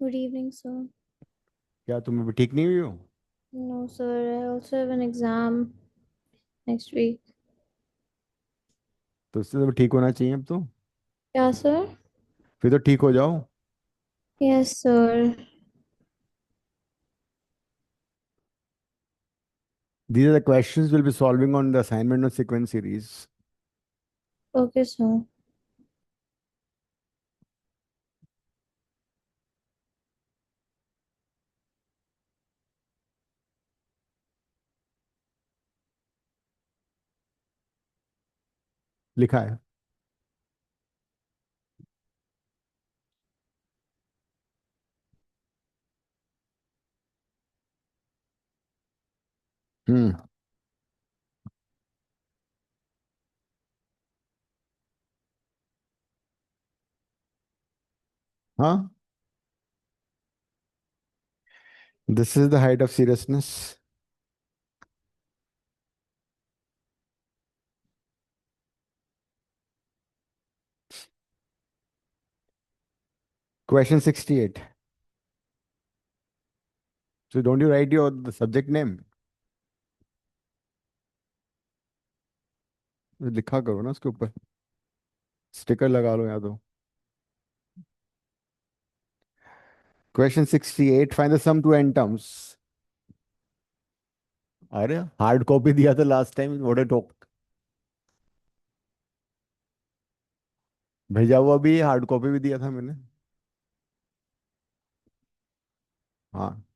Good evening, sir. क्या तुम अभी ठीक नहीं हुई हो? No, sir. I also have an exam next week. तो इससे तो ठीक होना चाहिए अब तो। Yeah, sir. फिर तो ठीक हो जाओ। Yes, sir. These are the questions we'll be solving on the assignment of sequence series. Okay, sir. लिखा है। हम्म। हाँ। This is the height of seriousness. Question 68. So don't you write your the subject name? लिखा करो ना उसके ऊपर। Sticker लगा लो या तो। Question 68. Find the sum to n terms. अरे हार्ड कॉपी दिया था last time, what a talk. भेजा हुआ भी हार्ड कॉपी भी दिया था मैंने। हाँ।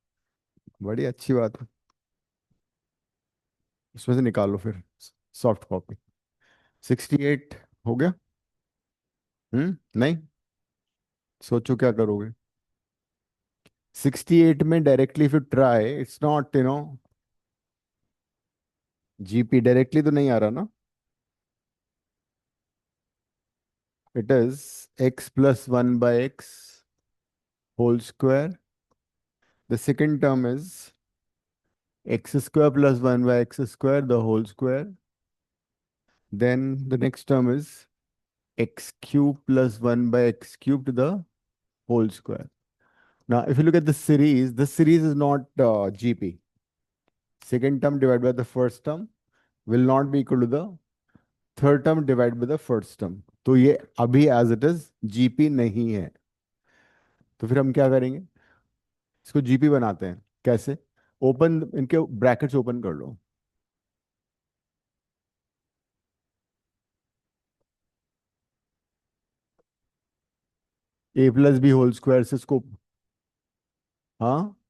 बड़ी अच्छी बात है। इसमें से निकालो फिर। Soft copy. 68 हो गया। नहीं। सोचो क्या करोगे। 68 में directly if you try it's not GP directly तो नहीं आ रहा ना। It is x plus one by x whole square. The second term is x square plus one by x square the whole square. Then the next term is x cube plus 1 by x cubed the whole square. Now, if you look at this series is not GP. Second term divided by the first term will not be equal to the third term divided by the first term. तो ये अभी as it is GP नहीं है। तो फिर हम क्या करेंगे, इसको जीपी बनाते हैं कैसे। ओपन इनके ब्रैकेट्स ओपन कर लो। ए प्लस बी होल स्क्वायर से इसको। हाँ।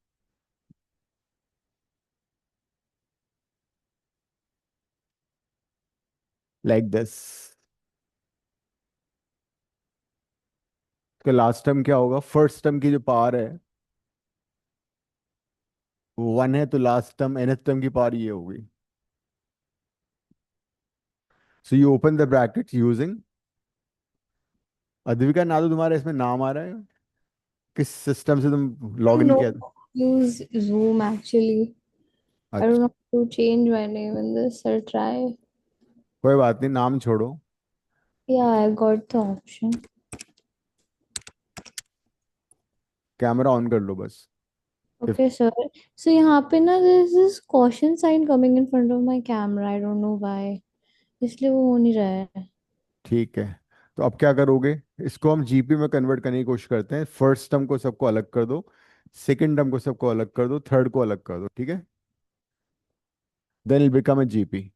Like this. तो लास्ट टर्म क्या होगा, फर्स्ट टर्म की जो पावर है वो वन है, तो लास्ट टर्म nth टर्म की पावर ये होगी। So you open the bracket using. Advika ना तो तुम्हारा इसमें नाम आ रहा है, किस सिस्टम से तुम लॉग इन No, किया था? use Zoom actually. I don't अच्छा। know how to change my name in this. I'll try. कोई बात नहीं, नाम छोड़ो। Yeah, I got the option. Camera on कर लो बस। फिफ- Okay, sir. So यहाँ पे ना there's this caution sign coming in front of my camera. I don't know why. इसलिए वो हो नहीं रहा है. ठीक है। तो अब क्या करोगे, इसको हम जीपी में कन्वर्ट करने की कोशिश करते हैं। फर्स्ट टर्म को सबको अलग कर दो, सेकंड टर्म को सबको अलग कर दो, थर्ड को अलग कर दो, ठीक है। Then it become a GP.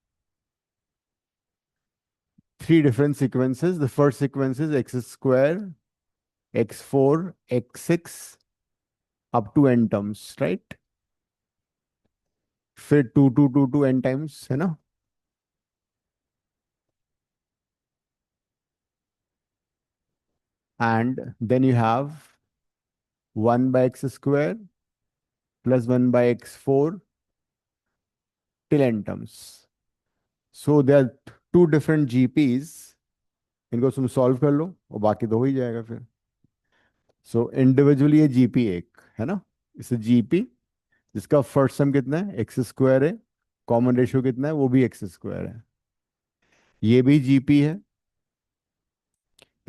Three different sequences. The first sequence is x square x four x six up to n terms, right. फिर two two two two n times है ना। And then you have one by x square plus one by x four till n terms. So they are two different GPs. इनको तुम solve कर लो और बाकी तो हो ही जाएगा फिर। सो इंडिविजुअली ये जीपी एक है ना। इसे जीपी जिसका फर्स्ट सम कितना है एक्स स्क्वायर है, कॉमन रेशियो कितना है वो भी एक्स स्क्वायर है। ये भी जीपी है,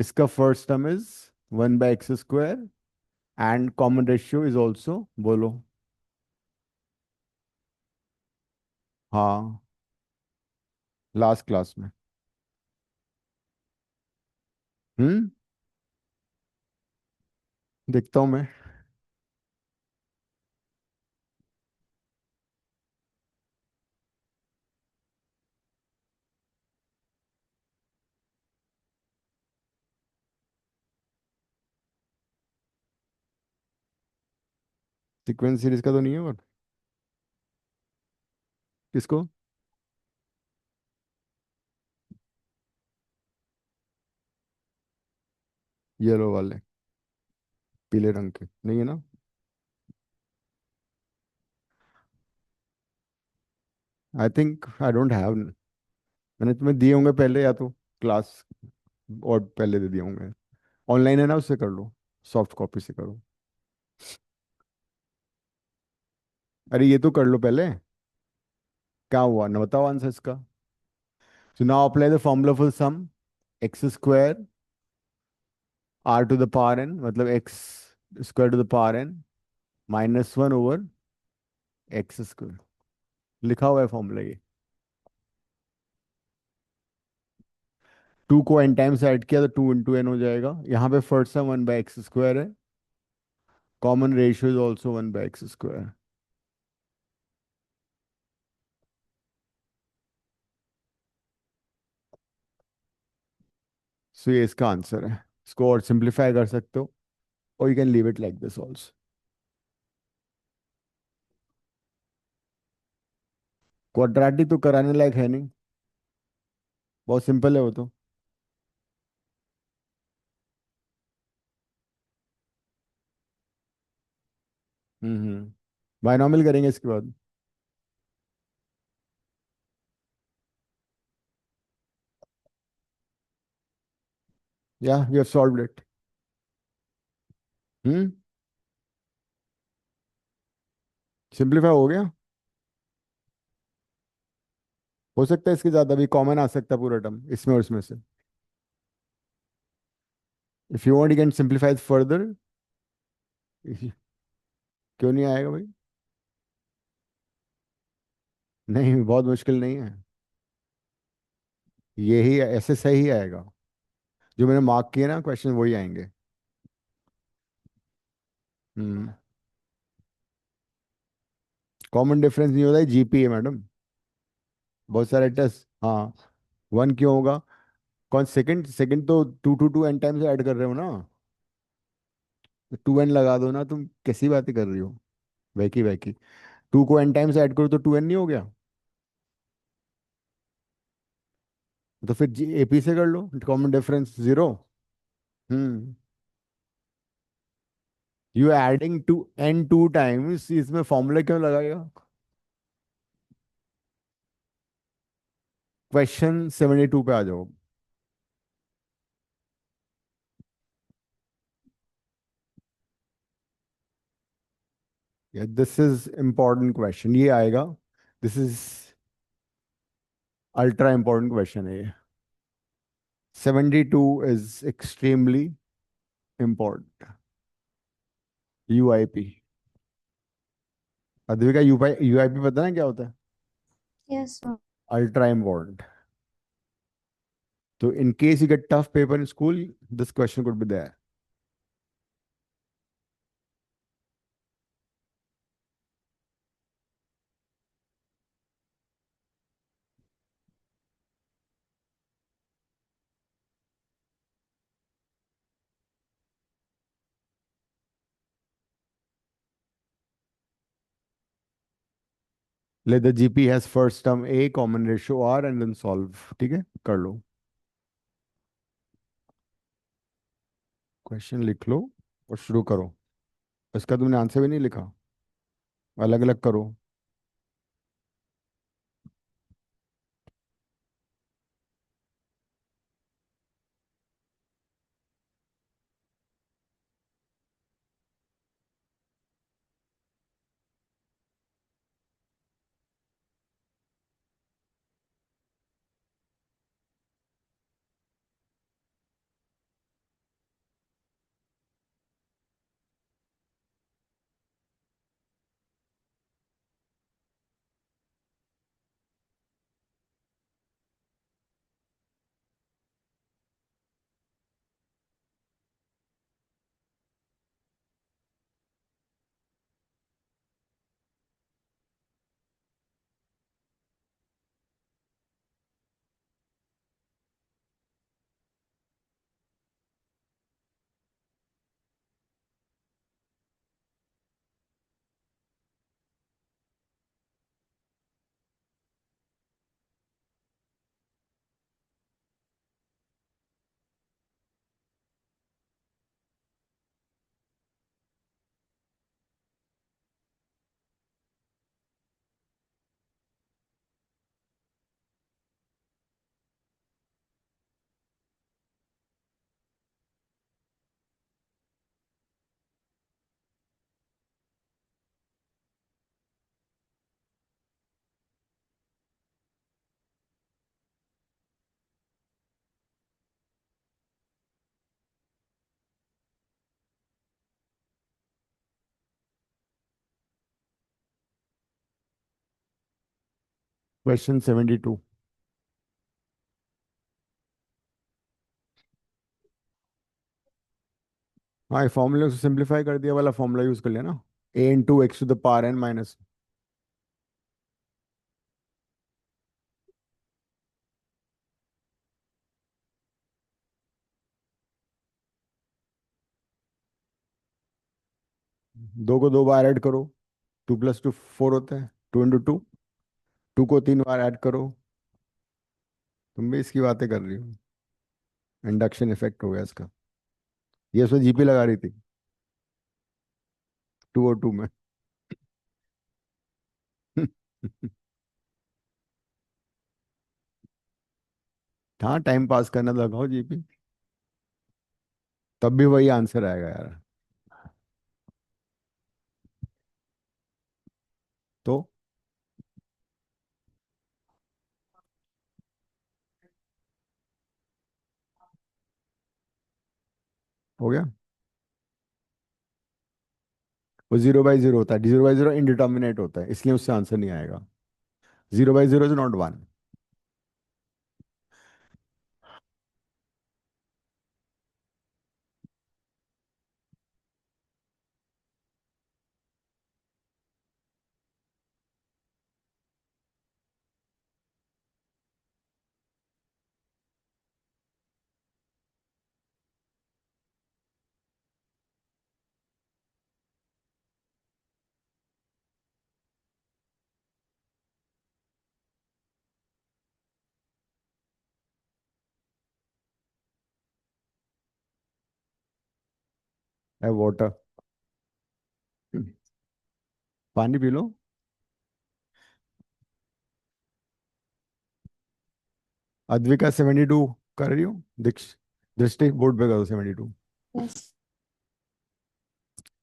इसका first term is one by x square and common ratio is also, बोलो। हाँ, लास्ट क्लास में। हम्म। देखता हूँ मैं। सीक्वेंस सीरीज का तो नहीं है और? किसको? येलो वाले, पीले रंग के नहीं है ना? I think I don't have. मैंने तुम्हें दिए होंगे पहले, या तो क्लास और पहले दे दिए होंगे। ऑनलाइन है ना, उससे कर लो, सॉफ्ट कॉपी से करो। अरे ये तो कर लो पहले। क्या हुआ ना, बताओ आंसर इसका। So now apply the formula for sum. X square r to the power n, मतलब x square to the power n minus one over x square. लिखा हुआ है फॉर्मूला ये। टू को एन टाइम्स ऐड किया तो two into N हो जाएगा। यहाँ पे first sum one by x square है। Common ratio is also one by x square. So ये इसका आंसर है। इसको और सिंप्लीफाई कर सकते हो, और you can leave it like this also. Quadratic तो कराने लायक है नहीं, बहुत सिंपल है वो तो। बायनॉमियल करेंगे इसके बाद। या we have solved it. Hmm. Simplify हो गया। हो सकता है इसके ज्यादा भी कॉमन आ सकता है पूरा टर्म इसमें और इसमें से। If you want you can simplify further. क्यों नहीं आएगा भाई? नहीं, बहुत मुश्किल नहीं है। यही ऐसे सही आएगा। जो मैंने मार्क किए ना क्वेश्चन, वही आएंगे। हम्म। कॉमन डिफरेंस नहीं होता है, जीपी है मैडम। बहुत सारे टेस्ट, हाँ। वन क्यों होगा? कौन सेकंड? सेकंड तो two two two n times add कर रहे हो ना। टू एन लगा दो ना, तुम कैसी बातें कर रही हो? वैकी वैकी। टू को एन टाइम्स ऐड करो तो टू एन नहीं हो गया? तो फिर जी एपी से कर लो, common difference zero. Hmm. You adding two n two times, इसमें फॉर्मूला क्यों लगाएगा? क्वेश्चन 72 पे आ जाओ। दिस इज इंपॉर्टेंट क्वेश्चन, ये आएगा। This is ultra important question है ये। 72 is extremely important. UIP. Advika, UIP पता है क्या होता है? Yes, ma'am. Ultra important. तो in case you get tough paper in school, this question could be there. let the GP has first term a, common ratio r, and then solve। ठीक है, कर लो। Question लिख लो और शुरू करो। इसका तुमने आंसर भी नहीं लिखा, अलग अलग करो। क्वेश्चन 72। हाँ, फॉर्मूले को सिंप्लीफाई कर दिया वाला फॉर्मूला यूज कर लिया ना। A into x to the power n minus. दो को दो बार ऐड करो, 2 + 2 4 होता है। 2 × 2, 2 को 3 बार ऐड करो। तुम भी इसकी बातें कर रही हो। इंडक्शन इफेक्ट हो गया इसका। ये उसमें जीपी लगा रही थी 2 और 2 में। हाँ, टाइम पास करना तो लगाओ जीपी। तब भी वही आंसर आएगा यार। तो हो गया। वो 0/0 होता है, 0/0 इनडिटर्मिनेट होता है, इसलिए उससे आंसर नहीं आएगा। 0/0 इज नॉट 1। है वाटर। पानी पी लो। अद्विका 72 कर रही हूँ। दीक्ष, दृष्टि बोर्ड पे करो 72। यस।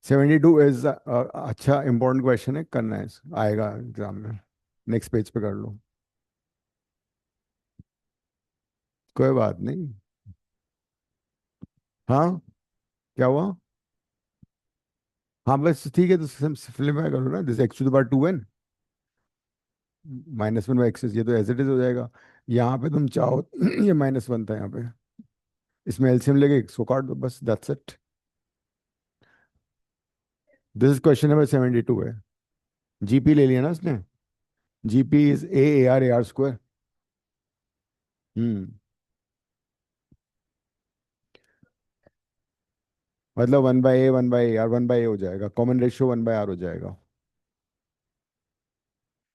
72 इज अच्छा इंपॉर्टेंट क्वेश्चन है, करना है, आएगा एग्जाम में। नेक्स्ट पेज पे कर लो। कोई बात नहीं। हाँ, क्या हुआ? हाँ बस ठीक है, तो सिंप्लीफाई करो ना, दिस x⁻²n -1/x, ये तो एज इट इज हो जाएगा। यहाँ पे तुम चाहो ये -1 था यहाँ पे, इसमें एलसीएम लेके इसको काट दो, बस that's it. This is question number 72 है। जीपी ले लिया ना उसने। GP is A AR/AR²। हम्म। मतलब 1/A 1/AR 1/A हो जाएगा, कॉमन रेशियो 1/R हो जाएगा।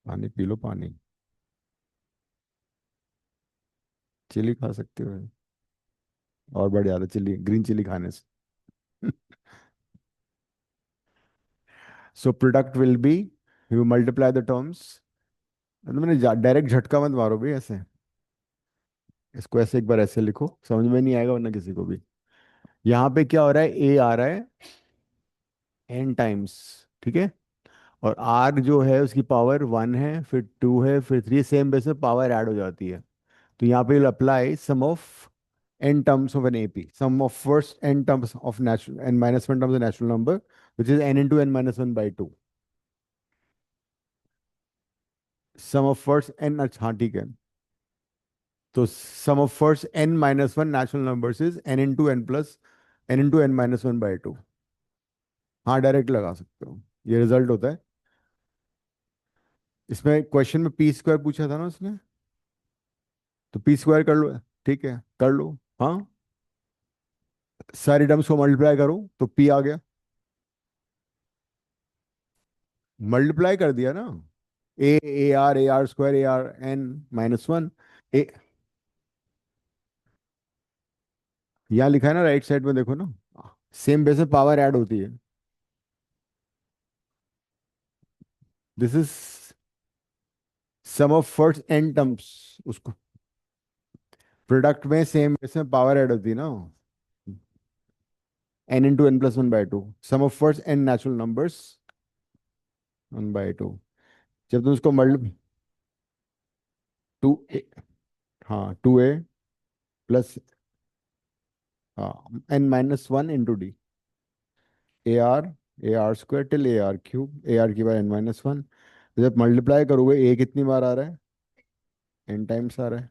पानी पी लो पानी। चिली खा सकते हो। और बढ़ जाता चिली, ग्रीन चिली खाने से। So product will be, you multiply the terms. मैंने डायरेक्ट झटका मत मारो भी ऐसे। इसको ऐसे एक बार ऐसे लिखो, समझ में नहीं आएगा वरना किसी को भी। यहाँ पे क्या हो रहा है, ए आ रहा है n टाइम्स, ठीक है। और r जो है उसकी पावर 1 है, फिर 2 है, फिर 3, सेम बेस में पावर ऐड हो जाती है। तो यहाँ पे apply sum of n terms of an AP, sum of first n terms of natural n-1 terms of natural number, which is n into n-1/2। Sum of first n, अच्छा हाँ ठीक है। तो sum of first n-1 natural numbers is n into n plus n into n-1/2। हाँ, direct लगा सकते हो, ये रिजल्ट होता है। इसमें क्वेश्चन में p² पूछा था ना उसने, तो p² कर लो। ठीक है, कर लो। हाँ, सारी टर्म्स को मल्टीप्लाई करो तो p आ गया। मल्टीप्लाई कर दिया ना। A AR/AR²ARn-1। ए, यहाँ लिखा है ना राइट साइड में, देखो ना, सेम बेस में पावर ऐड होती है। This is sum of first n terms, उसको प्रोडक्ट में सेम बेस में पावर ऐड होती है ना, n into n+1/2, sum of first n natural numbers 1/2। जब तुम उसको मल्टी, 2a, हाँ 2a प्लस, हाँ n-1 into d, AR/AR² till AR³ AR की बार n-1। जब मल्टीप्लाई करोगे a कितनी बार आ रहा है, एन टाइम्स आ रहा है।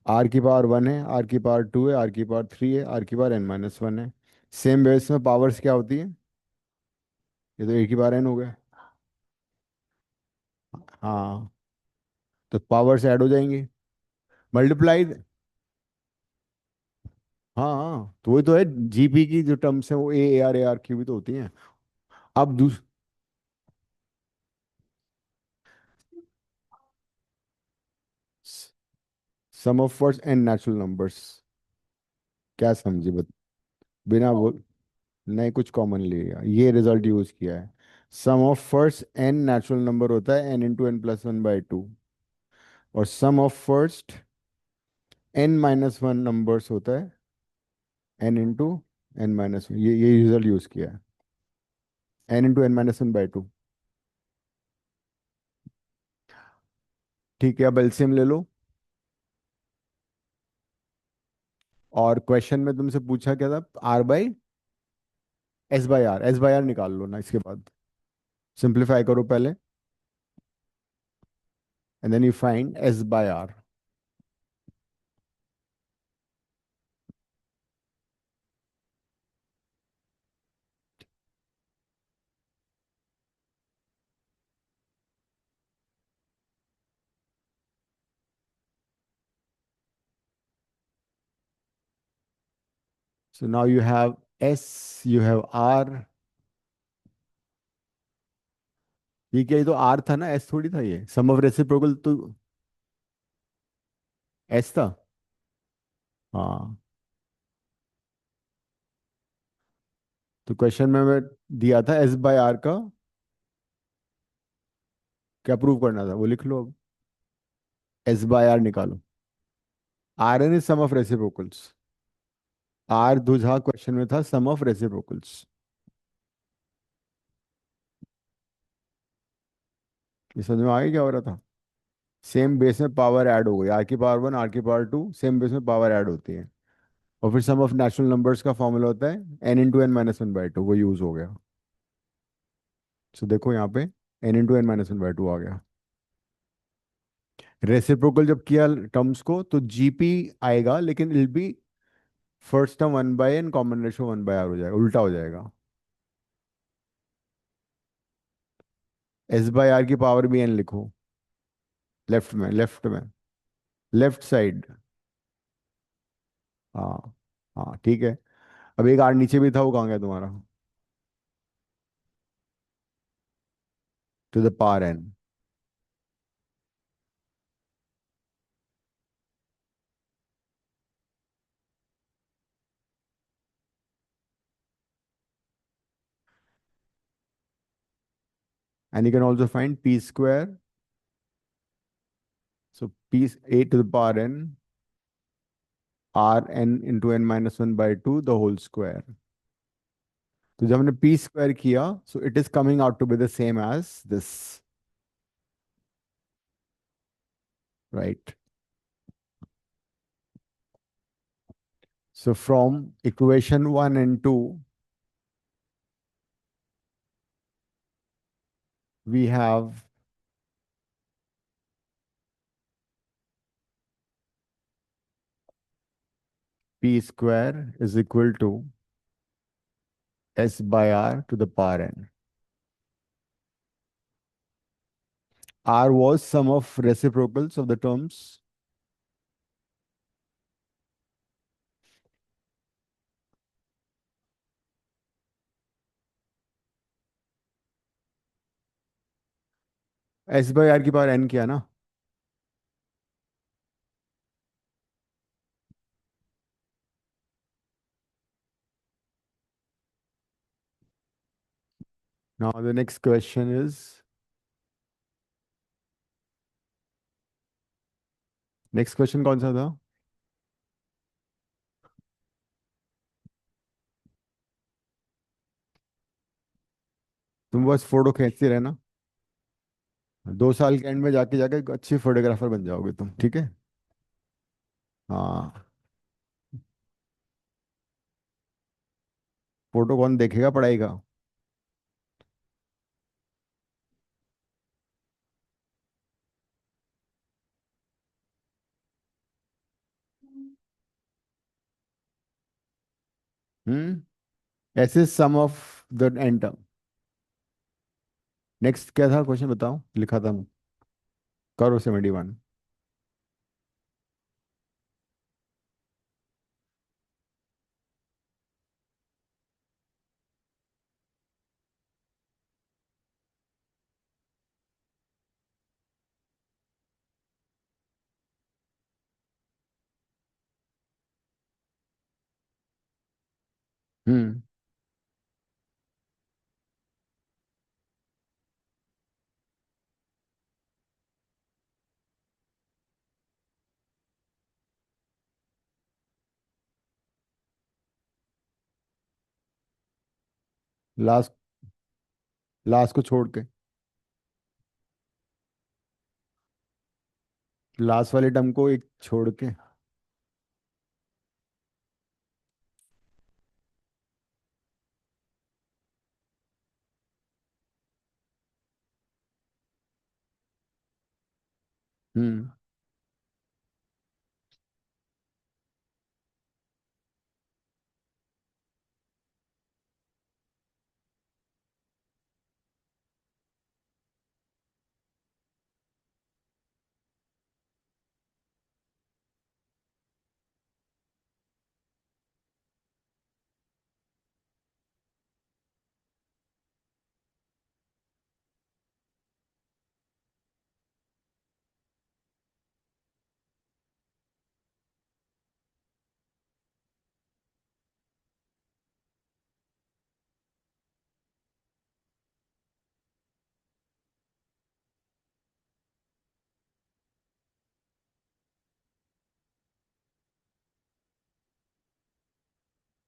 आर की पावर वन है, आर की पावर टू है, आर की पावर थ्री है, आर की पावर एन माइनस वन है। सेम बेस में पावर्स क्या होती है? ये तो एक ही बार एन हो गया। हाँ, तो पावर्स ऐड हो जाएंगी, मल्टीप्लाई। हाँ हाँ, तो वही तो है। जीपी की जो टर्म्स है वो ए आर क्यू भी तो होती हैं। अब दूस sum of first n natural numbers. क्या समझी बिना वो नहीं, कुछ कॉमन लिया, ये रिजल्ट यूज किया है। Sum of first n natural number होता है n into n plus one by two, और sum of first n minus one numbers होता है n into n minus one. ये रिजल्ट यूज किया है, n into n minus one by two. ठीक है, अब एलसीएम ले लो। और क्वेश्चन में तुमसे पूछा क्या था? R by s by r, s by r निकाल लो ना इसके बाद। सिंप्लीफाई करो पहले, and then you find s by r. So now you have s, you have r. ये क्या, ये तो आर था ना, एस थोड़ी था। ये सम ऑफ रेसिप्रोकल तो एस था। हाँ, तो क्वेश्चन में मैं दिया था एस बाय आर का क्या प्रूव करना था, वो लिख लो अब। एस बाय आर निकालो। R n is sum of reciprocals. आर दूसरा क्वेश्चन में था सम ऑफ रेसिप्रोकल्स। ये समझ में आ गया क्या हो रहा था? सेम बेस में पावर ऐड हो गई, आर की पावर वन, आर की पावर टू, सेम बेस में पावर ऐड होती है। और फिर सम ऑफ नेचुरल नंबर्स का फॉर्मूला होता है n into n minus one by two, वो यूज हो गया। सो देखो यहाँ पे n into n minus one by two आ गया। रेसिप्रोकल जब किया टर्म्स को तो जीपी आएगा, लेकिन it be first term one by n, common ratio one by r हो जाएगा, उल्टा हो जाएगा। एस बाय आर की पावर भी एन लिखो, लेफ्ट में लेफ्ट साइड। हाँ हाँ, ठीक है। अब एक आर नीचे भी था, वो कहाँ गया तुम्हारा? To the power n. And you can also find p square. So p a to the power n r n into n minus one by two the whole square. तो जब हमने पी स्क्वायर किया, so it is coming out to be the same as this, right? So from equation 1 and 2, we have p square is equal to s by r to the power n. R was sum of reciprocals of the terms. S by r की power n किया ना? Now the next question is, next question कौन सा था? तुम बस photo खींचते रहना, 2 साल के एंड में जाके जाके एक अच्छी फोटोग्राफर बन जाओगे तुम, ठीक है? हाँ। फोटो कौन देखेगा पढ़ाई का? ऐसे sum of the n term. Next क्या था क्वेश्चन बताओ, लिखा था मैं। करो 71। हम्म। लास्ट, लास्ट को छोड़ के, लास्ट वाले टर्म को एक छोड़ के। हम्म।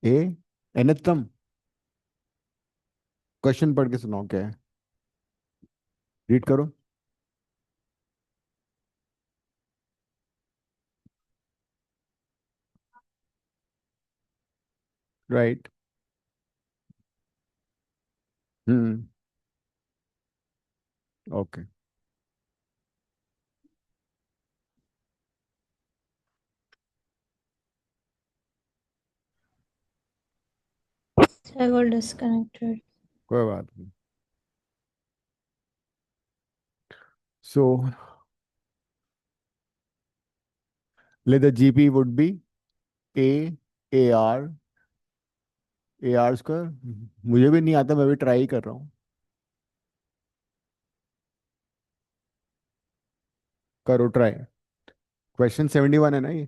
ए, nth टर्म। क्वेश्चन पढ़ के सुनाओ क्या है, रीड करो। Right. Hmm. Okay. I got disconnected. कोई बात नहीं। सो let the gp would be a ar, A R square. मुझे भी नहीं आता, मैं भी ट्राई कर रहा हूँ। करो ट्राई। क्वेश्चन 71 है ना ये।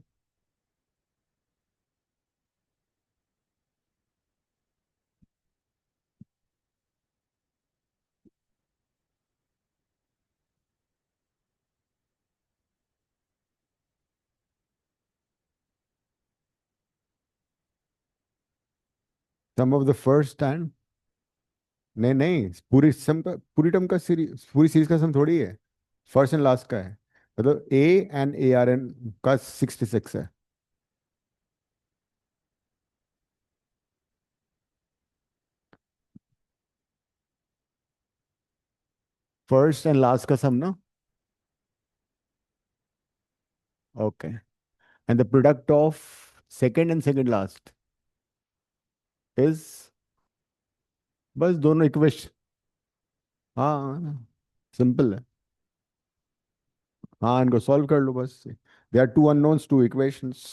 सम ऑफ द फर्स्ट एंड, नहीं नहीं, पूरी सम का, पूरी टर्म का सीरीज, पूरी सीरीज का सम थोड़ी है, फर्स्ट एंड लास्ट का है। मतलब A and A R N का 66 है। फर्स्ट एंड लास्ट का सम ना। Okay. And the product of second and second last is, बस दोनों इक्वेशन। हाँ, सिंपल है। हाँ, इनको सॉल्व कर लो बस। They are two unknowns, two equations.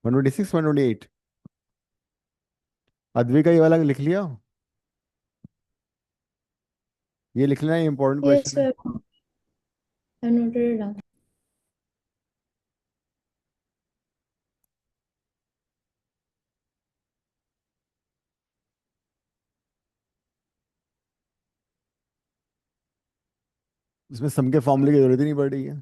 126, 128। Advik का ये वाला लिख लिया, ये लिख लेना, ये इंपॉर्टेंट Yes, क्वेश्चन है। I noted it down. इसमें सम के फॉर्मूले की जरूरत ही नहीं पड़ रही है।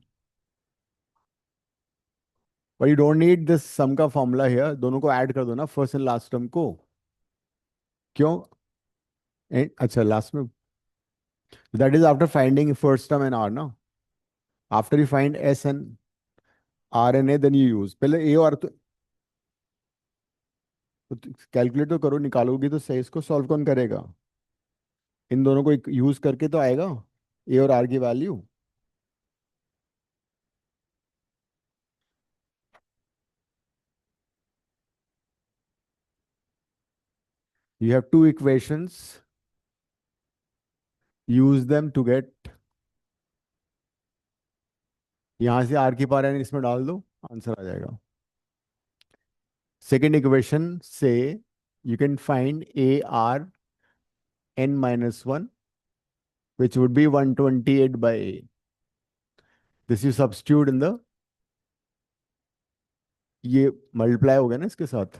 पर यू डोंट नीड दिस सम का फॉर्मूला हियर, दोनों को ऐड कर दो ना, फर्स्ट एंड लास्ट टर्म को। क्यों? अच्छा, लास्ट में, that is after finding first term and r ना। After you find S and r n a, then you use, पहले ए और तो कैलकुलेट तो करो, निकालोगी तो सही, इसको सॉल्व कौन करेगा? इन दोनों को यूज करके तो आएगा ए और आर की value. You have two equations. Use them to get, यहां से आर की पावर एन इसमें डाल दो, आंसर आ जाएगा. सेकेंड इक्वेशन से you can find a r n minus 1, which would be 128 by a. This you substitute in the, ये multiply हो गया ना इसके साथ,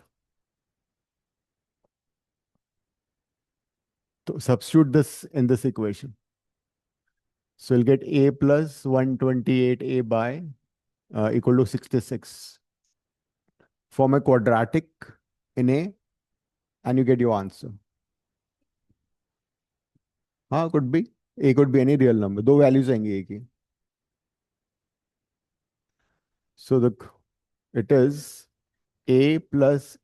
तो substitute this in this equation. So you'll get a plus 128 a by equal to 66. Form a quadratic in a and you get your answer. हाँ, could be. A could be any real number. दो values आएंगी a की. So it is a plus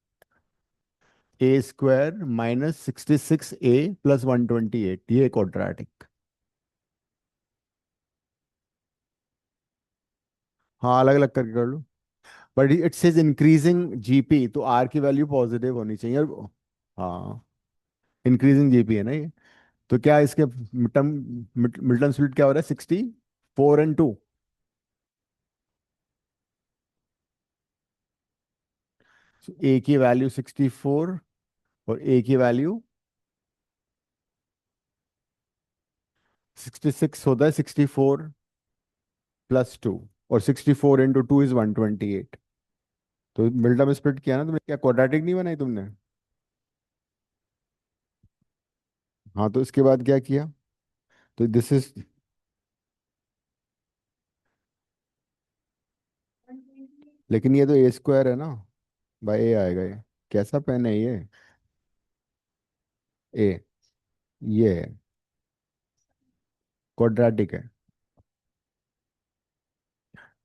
a square minus 66a plus 128. ये quadratic. हाँ, अलग अलग करके कर लो. But it says increasing GP, तो आर की वैल्यू पॉजिटिव होनी चाहिए. और हाँ, इंक्रीजिंग जीपी है ना ये. तो क्या इसके मिल्टन, मिल्टन स्प्लिट क्या हो रहा है? 64 and 2. ए की वैल्यू 64 और ए की वैल्यू 66 होता है. 64 + 2, और 64 × 2 इज 128. तो मिल्टन स्प्लिट किया ना तुमने, क्या क्वाड्रेटिक नहीं बनाई तुमने? हाँ, तो इसके बाद क्या किया? तो दिस इज, लेकिन ये तो ए स्क्वायर है ना, बाय ए आएगा ये. कैसा पेन है ये? ए, ये क्वाड्रेटिक है.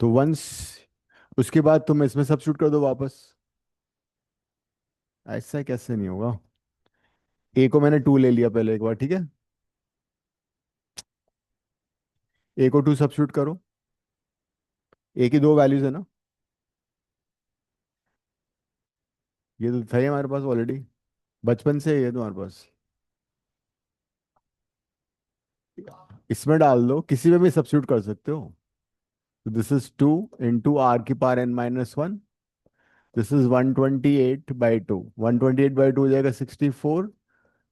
तो वंस, उसके बाद तुम इसमें सब्स्टिट्यूट कर दो वापस. ऐसा कैसे नहीं होगा? ए को मैंने 2 ले लिया पहले एक बार, ठीक है. ए को 2 सब्स्टिट्यूट करो. ए की दो वैल्यूज है ना. ये तो था ही हमारे पास ऑलरेडी, बचपन से ये तुम्हारे पास. इसमें डाल दो, किसी में भी सब्स्टिट्यूट कर सकते हो. This is 2 × r⁻n−1. This is 128/2. 128/2 हो जाएगा 64.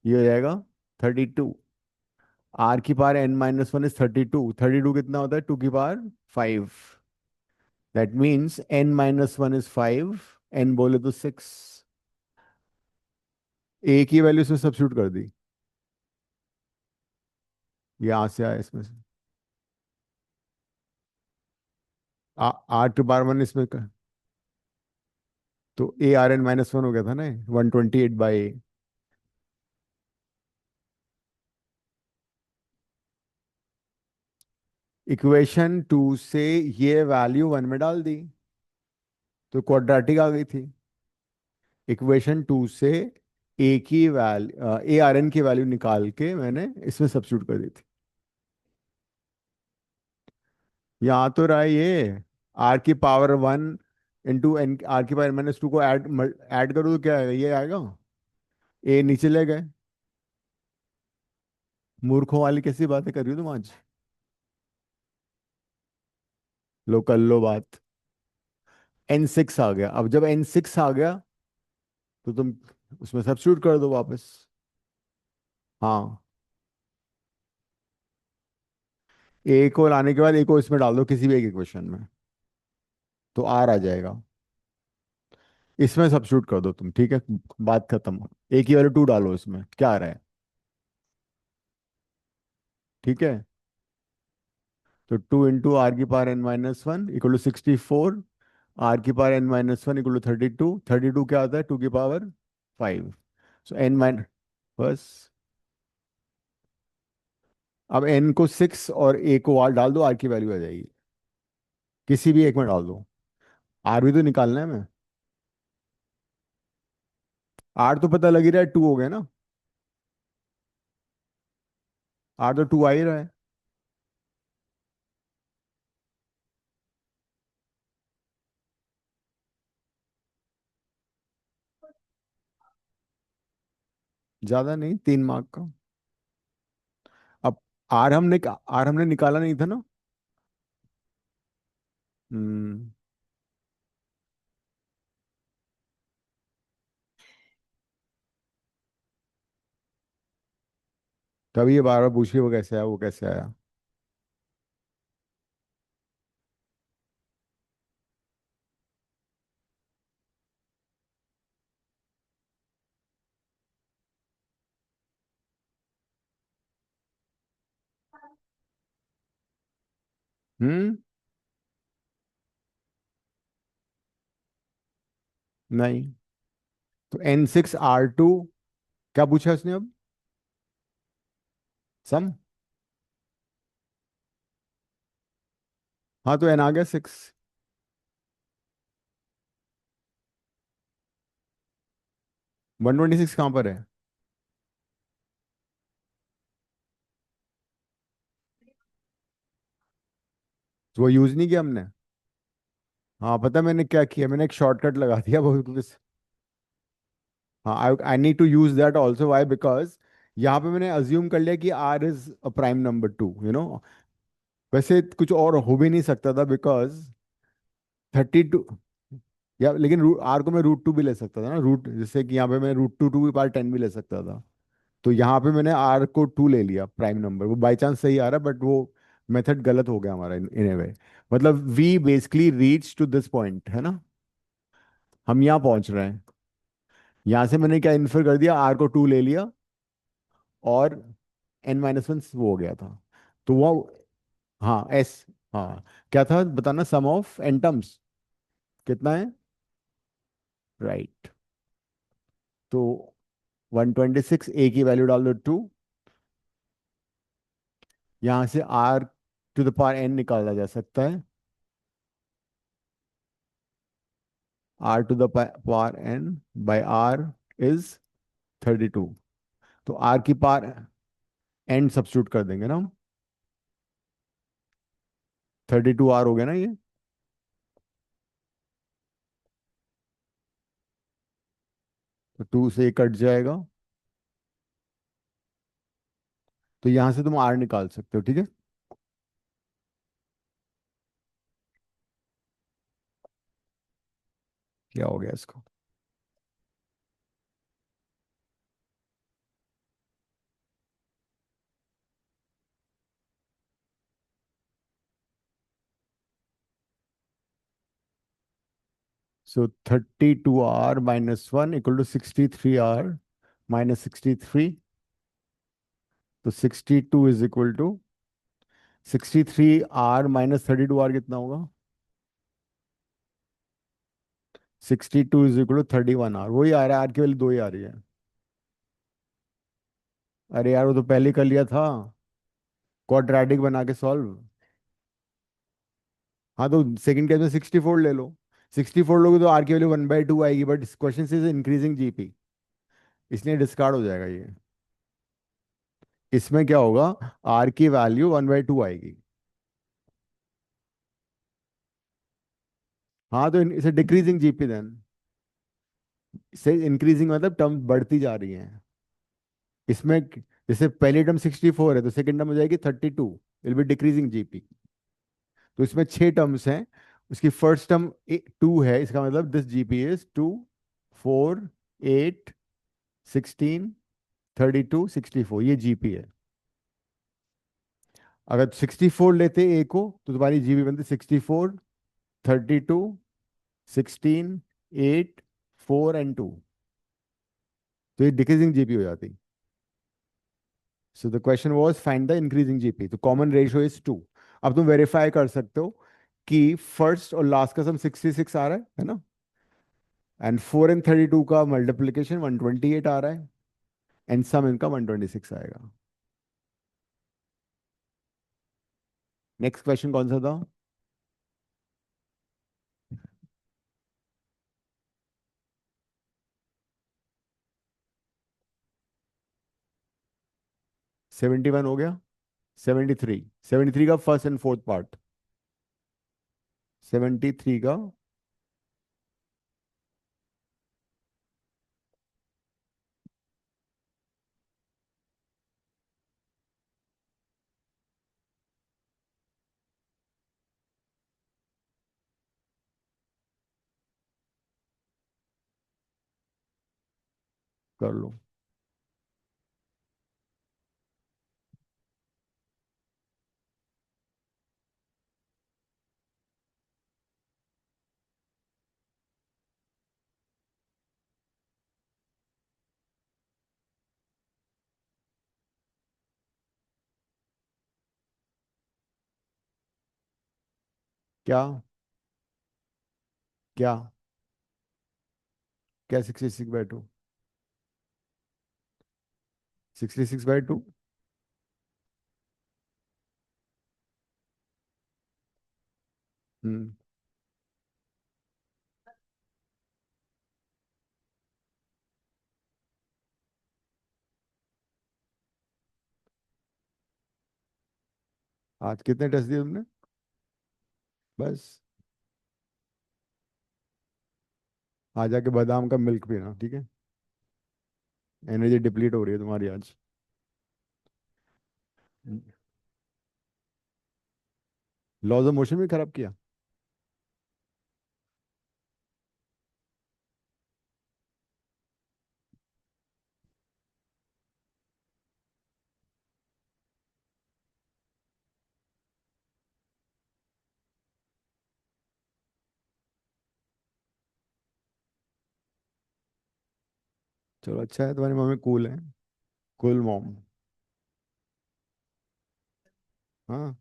ये हो जाएगा 32. r⁻n−1 is 32. 32 कितना होता है? 2⁵ that means n−1 is 5. n बोले तो 6. ए की वैल्यू इसमें सब्स्टिट्यूट कर दी. ये यहाँ से आया इसमें से. r⁻1 इसमें का, तो a r⁻n−1 हो गया था ना, 128/a. इक्वेशन 2 से ये वैल्यू 1 में डाल दी, तो क्वाड्रेटिक आ गई थी. इक्वेशन 2 से a r n की वैल्यू निकाल के मैंने इसमें सब्स्टिट्यूट कर दी थी. यहाँ तो रहा ये, r⁻1 × r⁻n−2 को ऐड ऐड करो तो क्या आएगा? ये आएगा. ए नीचे ले गए. मूर्खों वाली कैसी बातें कर रही हो तुम आज? लो, कर लो बात. n6 आ गया. अब जब n6 आ गया तो तुम उसमें सब्स्टिट्यूट कर दो वापस. हाँ, ए को लाने के बाद ए को इसमें डाल दो किसी भी एक इक्वेशन में, तो आर आ जाएगा. इसमें सब्स्टिट्यूट कर दो तुम, ठीक है. बात खत्म. ए की वैल्यू 2 डालो इसमें, क्या आ रहा है? ठीक है. तो 2 × r⁻n−1 = 64. r⁻n−1 = 32. 32 क्या आता है? 2⁵. सो n माइन, बस. अब n को 6 और a को r डाल दो, r की वैल्यू आ जाएगी. किसी भी एक में डाल दो. r भी तो निकालना है हमें. r तो पता लग ही रहा है, 2 हो गया ना. r तो 2 आ ही रहा है. ज्यादा नहीं, 3 मार्क का। अब आर हमने निकाला नहीं था ना। हम्म। तभी ये बार बार पूछिए वो कैसे आया, वो कैसे आया। हम्म। नहीं। तो N6R2, क्या पूछा उसने अब? सम। हाँ, तो N आ गया 6। 126 कहाँ पर है? तो वो यूज नहीं किया हमने। हाँ, पता है मैंने क्या किया, मैंने एक शॉर्टकट लगा दिया वो हाँ, I I need to use that also, why because यहाँ पे मैंने अज्यूम कर लिया कि r is a prime number 2। वैसे कुछ और हो भी नहीं सकता था, बिकॉज 32, या लेकिन आर को मैं √2 भी ले सकता था ना, रूट, जैसे कि यहाँ पे मैं √2 2 की पावर 10 भी ले सकता था। तो यहाँ पे मैंने आर को 2 ले लिया प्राइम नंबर, वो बाई चांस सही आ रहा है, बट वो मेथड गलत हो गया हमारा इन ए वे। मतलब we basically reach to this point, है ना, हम यहाँ पहुंच रहे हैं। यहाँ से मैंने क्या इन्फर कर दिया, आर को 2 ले लिया, और N-1 वो हो गया था। तो वो, हाँ एस, हाँ, क्या था बताना, सम ऑफ एन टर्म्स कितना है? राइट। तो 126, ए की वैल्यू डाल दो 2। यहाँ से R⁴ निकाला जा सकता है। R⁴ bye R is 32। तो R की पावर एन सब्स्टिट्यूट कर देंगे ना हम। 32R हो गया ना ये। तो 2 से ये कट जाएगा। तो यहाँ से तुम R निकाल सकते हो, ठीक है। क्या हो गया इसको? So 32R-1 = 63R-63। तो 62 = 63R - 32R कितना होगा? 62 = 31R, वही आ रहा है, आर की वैल्यू 2 ही आ रही है। अरे यार, वो तो पहले कर लिया था, क्वाड्रेटिक बना के सॉल्व। हाँ, तो सेकंड केस में 64 ले लो। 64 लोगे तो आर की वैल्यू 1/2 आएगी, बट इस क्वेश्चन से इंक्रीजिंग जीपी, इसलिए डिस्कार्ड हो जाएगा ये। इसमें क्या होगा, आर की वैल्यू 1/2 आएगी। हाँ, तो इसे डिक्रीजिंग जीपी देन, इसे इंक्रीजिंग मतलब टर्म बढ़ती जा रही है। इसमें जैसे पहली टर्म 64 है, तो सेकंड टर्म हो जाएगी 32, विल बी डिक्रीजिंग जीपी। तो इसमें 6 टर्म्स हैं, उसकी फर्स्ट टर्म 2 है, इसका मतलब दिस जीपी इज 2, 4, 8, 16, 32, 64, ये जीपी है। अगर 64 लेते ए को, तो तुम्हारी जीपी बनती 64, 32, 16, 8, 4 एंड 2। तो ये डिक्रीजिंग जीपी हो जाती। So the question was find the increasing GP, तो कॉमन रेशियो इज 2। अब तुम वेरीफाई कर सकते हो कि फर्स्ट और लास्ट का सम 66 आ रहा है ना, एंड 4 and 32 का मल्टीप्लीकेशन 128 आ रहा है, एंड सम इनका 126 आएगा। नेक्स्ट क्वेश्चन कौन सा था? 71 हो गया। 73 का फर्स्ट एंड फोर्थ पार्ट। 73 का, कर लो। क्या? क्या? क्या 66/2? 66/2? हम्म। आज कितने टेस्ट दिए तुमने? बस। आज जाके बादाम का मिल्क पीना, ठीक है? एनर्जी डिप्लीट हो रही है तुम्हारी आज। लॉज ऑफ मोशन भी खराब किया। चलो अच्छा है, तुम्हारी मम्मी कूल है। Cool mom. हाँ।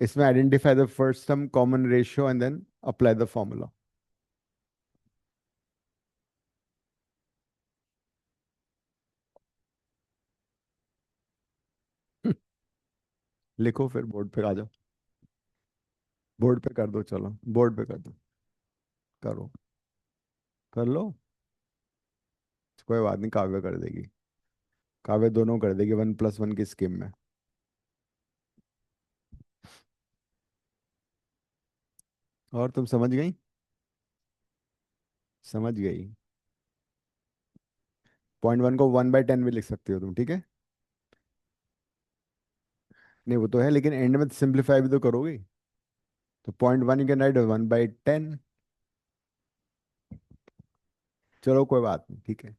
इसमें identify the first term common ratio and then apply the formula. लिखो फिर बोर्ड पे आ जाओ। बोर्ड पे कर दो, चलो बोर्ड पे कर दो। करो। कर लो। कोई बात नहीं, काव्य कर देगी। काव्य दोनों कर देगी 1+1 की स्कीम में। और तुम समझ गई? समझ गई। .1 को 1/10 भी लिख सकती हो तुम, ठीक है? नहीं वो तो है, लेकिन एंड में सिंप्लीफाई भी तो करोगी। तो .1 यू कैन राइट 1/10। चलो कोई बात नहीं, ठीक है।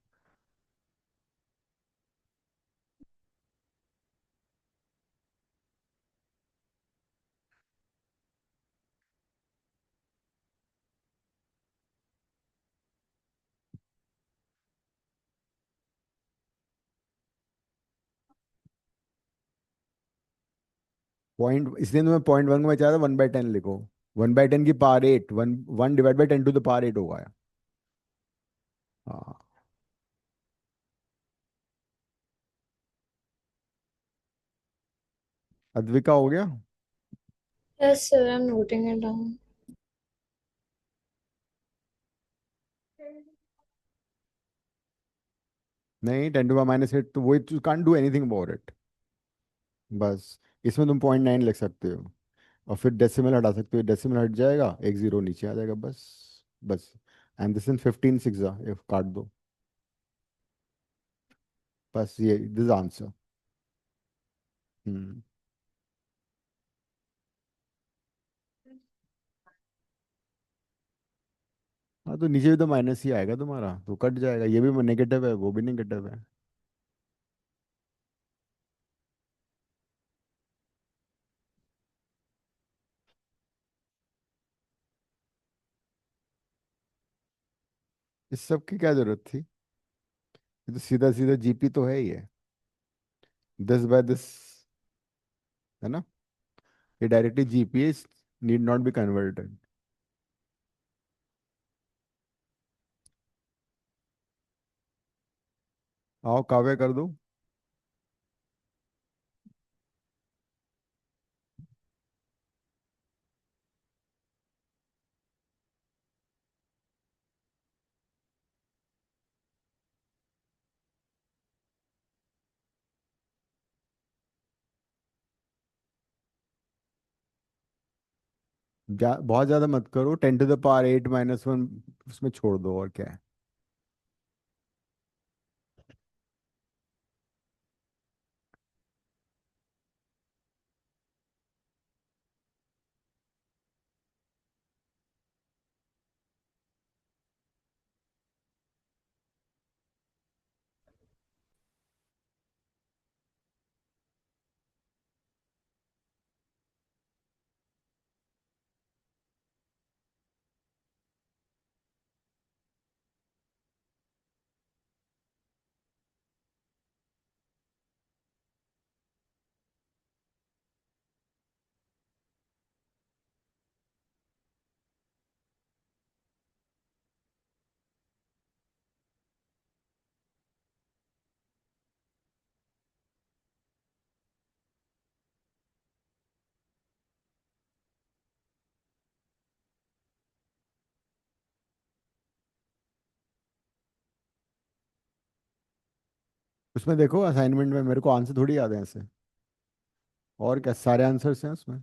पॉइंट इसलिए तुम्हें .1 को मैं चाह रहा था 1/10 लिखो। 1/10 की पावर 8, 1/10 होगा। हाँ। अद्विका हो गया। Yes, sir, I'm noting it down. नहीं, 10⁻⁸ तो वही, can't do anything about it. बस। इसमें तुम .9 लिख सकते हो। और फिर डेसिमल हटा सकते हो, डेसिमल हट जाएगा, एक जीरो नीचे आ जाएगा, बस। बस। And this in 15 six if काट दो। बस ये दिस आंसर। हम्म। हाँ तो नीचे भी तो माइनस ही आएगा तुम्हारा, तो कट जाएगा, ये भी नेगेटिव है, वो भी नेगेटिव है। इस सब की क्या जरूरत थी? ये तो सीधा सीधा जीपी तो है ही है। 10/10। है ना? ये directly GP need not be converted. आओ काव्य कर दो। बहुत ज्यादा मत करो, 10⁻8 - 1 उसमें छोड़ दो, और क्या है। उसमें देखो असाइनमेंट में, मेरे को आंसर थोड़ी याद है ऐसे। और क्या, सारे आंसर्स हैं उसमें।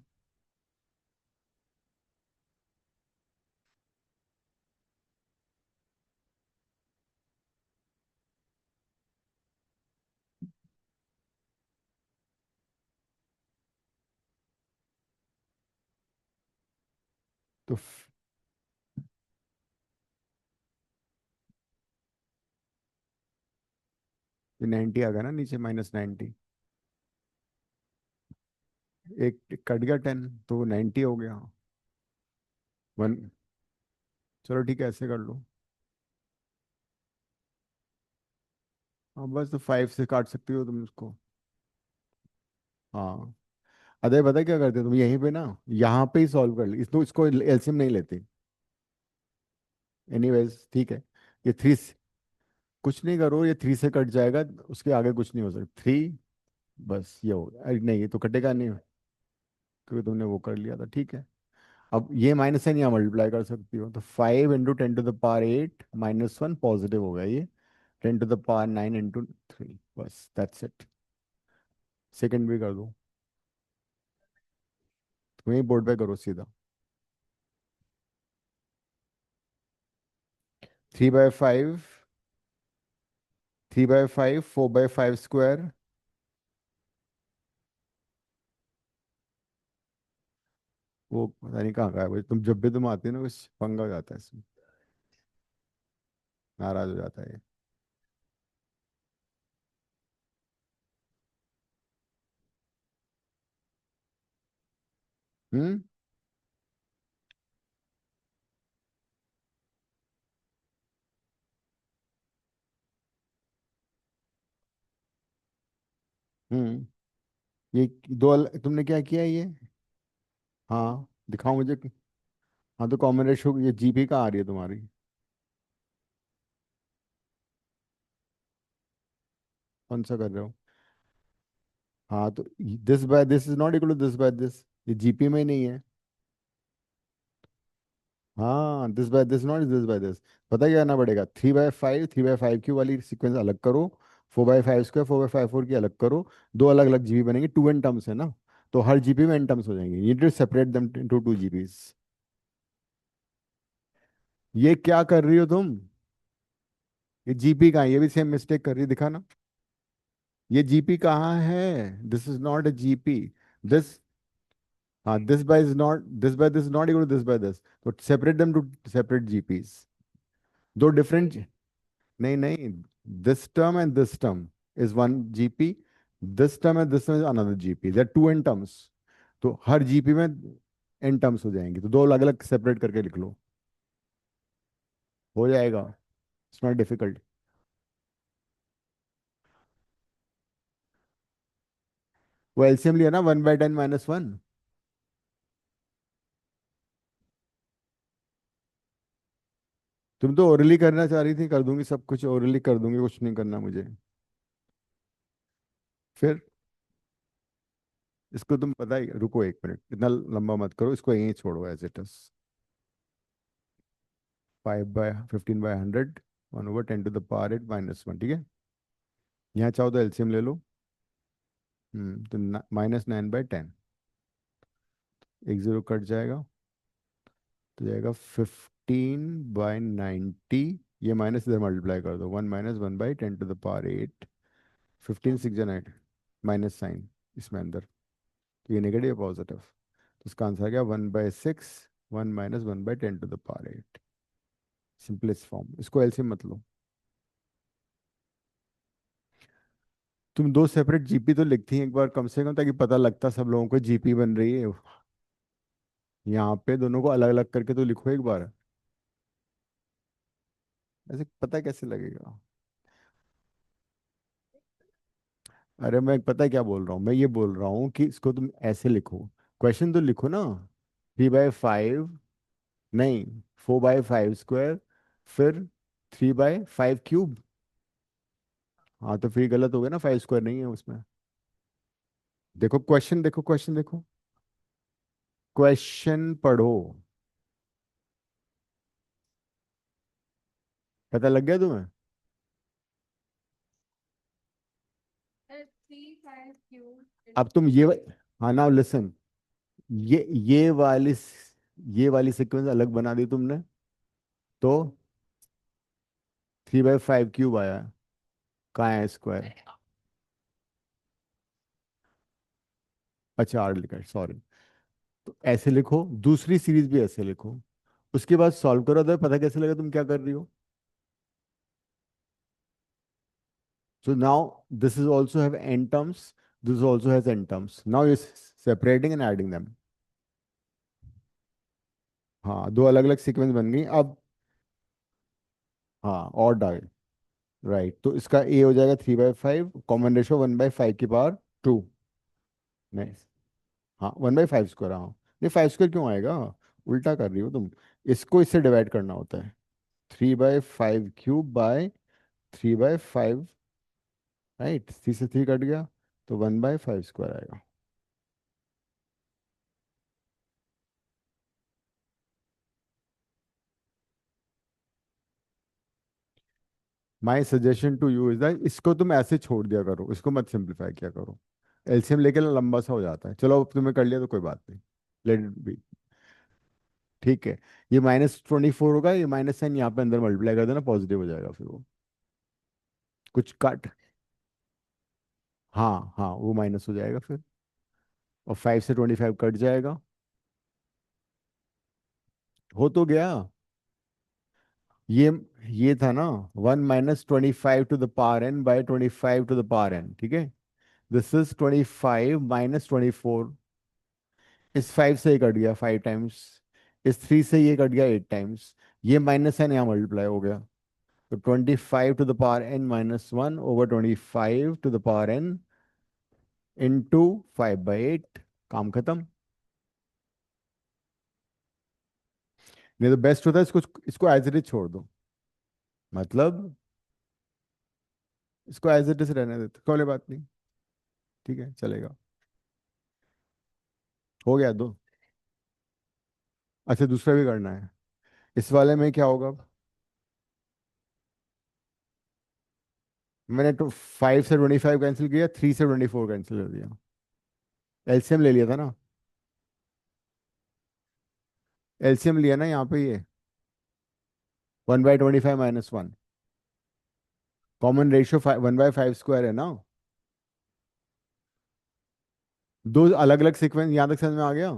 तो 90 आ गया ना नीचे, -90। एक कट गया 10, तो 90 हो गया। वन। चलो ठीक है, ऐसे कर लो। हाँ बस, तो 5 से काट सकती हो तुम उसको। हाँ। अरे पता है क्या करते हो तुम, यहीं पे ना, यहाँ पे ही सॉल्व कर ली, इसको एलसीएम नहीं लेते। एनीवेज ठीक है। ये कुछ नहीं करो, ये 3 से कट जाएगा। उसके आगे कुछ नहीं हो सकता, 3। बस ये हो गया। अरे नहीं, ये तो कटेगा नहीं, क्योंकि तुमने वो कर लिया था, ठीक है। अब ये माइनस साइन यहाँ मल्टीप्लाई कर सकती हो, तो 5 × 10⁻8 -1 पॉजिटिव हो गया ये। 10⁻9 × 3, बस दैट्स इट। सेकंड भी कर दो। वही बोर्ड पे करो सीधा। 3/5, 3/5, 4/5 स्क्वायर। वो पता नहीं कहाँ का है भाई, तुम जब भी तुम आती है ना, कुछ पंगा हो जाता है इसमें। नाराज हो जाता है ये। हम्म। हम्म। ये तुमने क्या किया ये? हाँ दिखाओ मुझे। हाँ तो कॉमन रेशियो, ये जीपी कहाँ आ रही है तुम्हारी? कौन सा कर रहे हो? हाँ तो this by this is not equal to this by this, ये जीपी में ही नहीं है। हाँ, this by this not this by this. पता है क्या करना पड़ेगा? 3/5, 3/5 की वाली सीक्वेंस अलग करो। 4/5 स्क्वायर, 4/5 की अलग करो। दो अलग अलग जीबी बनेंगे, टू एन टर्म्स है ना। तो हर जीबी में एन टर्म्स हो जाएंगे, ये to separate them into two GBs. ये क्या कर रही हो तुम? ये जीपी कहाँ है? ये भी सेम मिस्टेक कर रही है, दिखा ना। ये जीपी कहाँ है? This is not a GP. This, हाँ, this by this not equal to this by this. तो separate them to separate GPs. दो डिफरेंट। नहीं नहीं, this term and this term is one GP. This term and this term is another GP, there two n terms. तो हर GP में N terms हो जाएंगे, तो दो अलग अलग सेपरेट करके लिख लो। हो जाएगा। It's not difficult. वो एलसीएम लिया ना, 1/10 - 1। तुम तो ओरली करना चाह रही थी, कर दूंगी सब कुछ ओरली कर दूंगी, कुछ नहीं करना मुझे। फिर इसको तुम पता ही, रुको 1 मिनट, इतना लंबा मत करो, इसको यहीं छोड़ो एज इट इज। 5/15/100, 1/10⁻8 - 1, ठीक है। यहाँ चाहो तो एलसीएम ले लो। तो -9/10। एक जीरो कट जाएगा, तो जाएगा 15/90। ये माइनस इधर मल्टीप्लाई कर दो, 1 - 1/10⁻8। 15 × 6 = 9, माइनस साइन इसमें अंदर, तो ये नेगेटिव पॉजिटिव, तो इसका आंसर आ गया 1/6। 1 - 1/10⁻8, सिंपलेस्ट फॉर्म। इसको एलसीएम मत लो। तुम दो सेपरेट जीपी तो लिखती हैं एक बार कम से कम, ताकि पता लगता सब लोगों को जीपी बन रही है। यहाँ पे दोनों को अलग अलग करके तो लिखो एक बार। ऐसे पता कैसे लगेगा? अरे मैं पता है क्या बोल रहा हूँ, मैं ये बोल रहा हूँ कि इसको तुम ऐसे लिखो। क्वेश्चन तो लिखो ना। 3/5, नहीं, 4/5 स्क्वायर, फिर 3/5 क्यूब। हाँ तो फिर गलत हो गया ना, 5 स्क्वायर नहीं है उसमें। देखो क्वेश्चन, देखो क्वेश्चन देखो। क्वेश्चन पढ़ो। पता लग गया तुम्हें? अब तुम हाँ नाउ लिसन, ये ये वाली ये वाली सीक्वेंस अलग बना दी तुमने, तो 3/5 क्यूब आया। कहाँ है स्क्वायर? अच्छा आर लिखा है, सॉरी। तो ऐसे लिखो, दूसरी सीरीज भी ऐसे लिखो, उसके बाद सॉल्व करो, तो पता कैसे लगा तुम क्या कर रही हो। So now this is also have n terms. This also has n terms. Now you're separating and adding them. हाँ, दो अलग अलग सीक्वेंस बन गई अब। हाँ, और डाल। राइट, तो इसका ए हो जाएगा 3/5, कॉमन रेशो 1/5 की पावर 2। नहीं, हाँ 1/5 स्क्वायर, हाँ। नहीं 5 स्क्वायर क्यों आएगा? उल्टा कर रही हो तुम। इसको इससे डिवाइड करना होता है। 3/5 क्यूब बाय 3/5। राइट, 3 से 3 कट गया, तो 1/5 स्क्वायर आएगा। My suggestion to you is that इसको तुम ऐसे छोड़ दिया करो, इसको मत सिंप्लीफाई किया करो। एलसीएम लेके ना लंबा सा हो जाता है। चलो अब तुमने कर लिया तो कोई बात नहीं, लेट इट बी। ठीक है, ये -24 होगा, ये माइनस साइन यहाँ पे अंदर मल्टीप्लाई कर देना, पॉजिटिव हो जाएगा फिर वो। कुछ कट, हाँ हाँ वो माइनस हो जाएगा फिर, और 5 से 25 कट जाएगा। हो तो गया। ये ये था ना, 1 - 25 to the power n/25 to the power n, ठीक है। This is 25 - 24। इस 5 से ये कट गया 5 टाइम्स, इस 3 से ये कट गया 8 टाइम्स, ये माइनस है यहाँ मल्टीप्लाई हो गया। तो 25 to the power n - 1/25 to the power n into 5/8, काम खत्म। नहीं तो बेस्ट होता है इसको इसको एज इट इज छोड़ दो, मतलब इसको एज इट इज रहने देते, कोई बात नहीं। ठीक है, चलेगा। हो गया दो। अच्छा दूसरा भी करना है। इस वाले में क्या होगा? मैंने तो 5 से 25 कैंसिल किया, 3 से 24 कैंसिल कर दिया। एलसीएम ले लिया था ना, एलसीएम लिया ना यहाँ पे ये, 1/25 - 1। कॉमन रेशियो 1/5 स्क्वायर है ना। दो अलग अलग सीक्वेंस, यहाँ तक समझ में आ गया?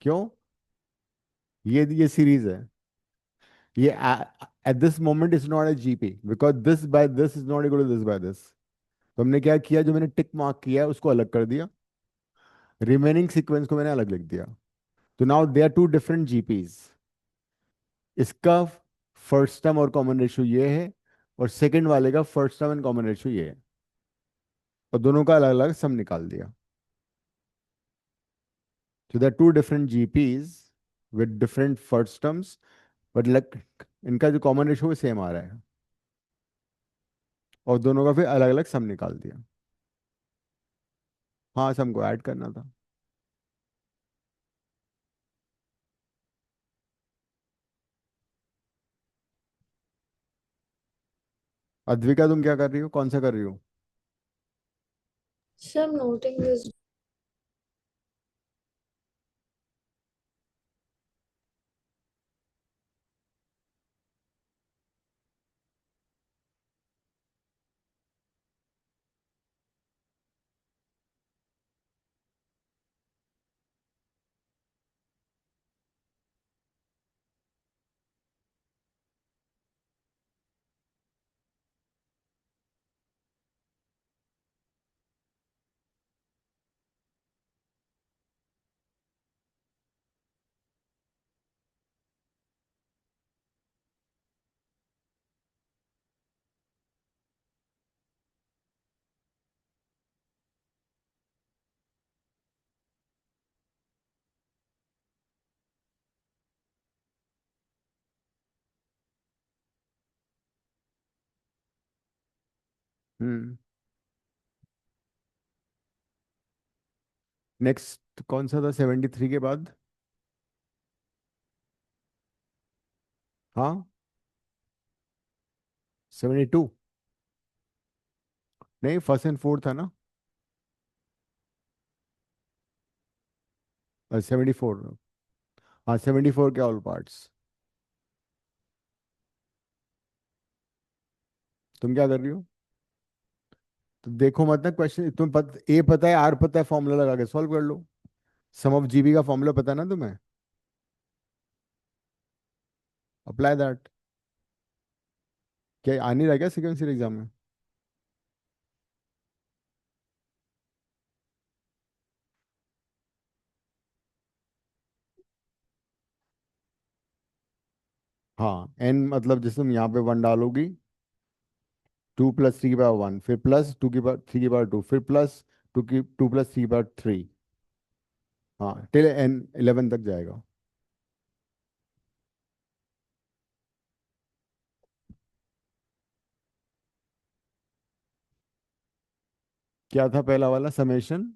क्यों? ये सीरीज है। ये at this moment is not a GP, because this by this is not equal to this by this. तो हमने क्या किया, जो मैंने टिक मार्क किया है उसको अलग कर दिया, रिमेनिंग सीक्वेंस को मैंने अलग लिख दिया। तो now they are two different GPs. इसका फर्स्ट टर्म और कॉमन रेशियो ये है, और सेकंड वाले का first term and common ratio ये है, और दोनों का अलग अलग सम निकाल दिया। So there are two different GPs with different first terms, but like इनका जो कॉमन रेशियो है सेम आ रहा है, और दोनों का फिर अलग अलग सम निकाल दिया। हाँ, सम को ऐड करना था। अद्विका तुम क्या कर रही हो, कौन सा कर रही हो? So I'm noting this. Hmm. Next कौन सा था 73 के बाद? हाँ, 72। नहीं, फर्स्ट एंड फोर्थ था ना। 74। हाँ, 74 के ऑल पार्ट्स। तुम क्या कर रही हो? तो देखो मत ना क्वेश्चन, ए पता है, आर पता है, फॉर्मूला लगा के सॉल्व कर लो। सम ऑफ जीबी का फॉर्मूला पता है ना तुम्हें? Apply that. क्या आ नहीं रहा क्या सेकेंड ईयर एग्जाम में? हाँ, एन मतलब जैसे तुम यहाँ पे वन डालोगी, 2 + 3 की पावर 1, फिर प्लस 2 की पावर 3 की पावर 2, फिर प्लस 2 + 3 की पावर 3। हाँ, टिल एन 11 तक जाएगा। क्या था पहला वाला? समेशन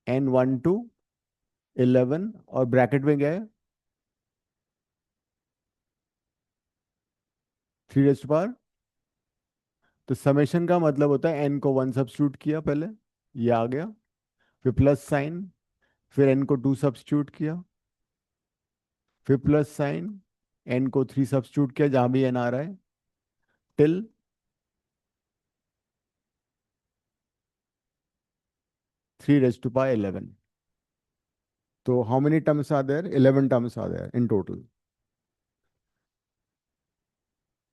n1 to 11, और ब्रैकेट में क्या है? 3 तो समेशन का मतलब होता है एन को 1 सब्स्टिट्यूट किया पहले, ये आ गया, फिर प्लस साइन, फिर एन को 2 सब्स्टिट्यूट किया, फिर प्लस साइन, एन को 3 सब्स्टिट्यूट किया जहां भी एन आ रहा है, टिल 3 × 11। तो how many terms are there? 11 terms are there in total.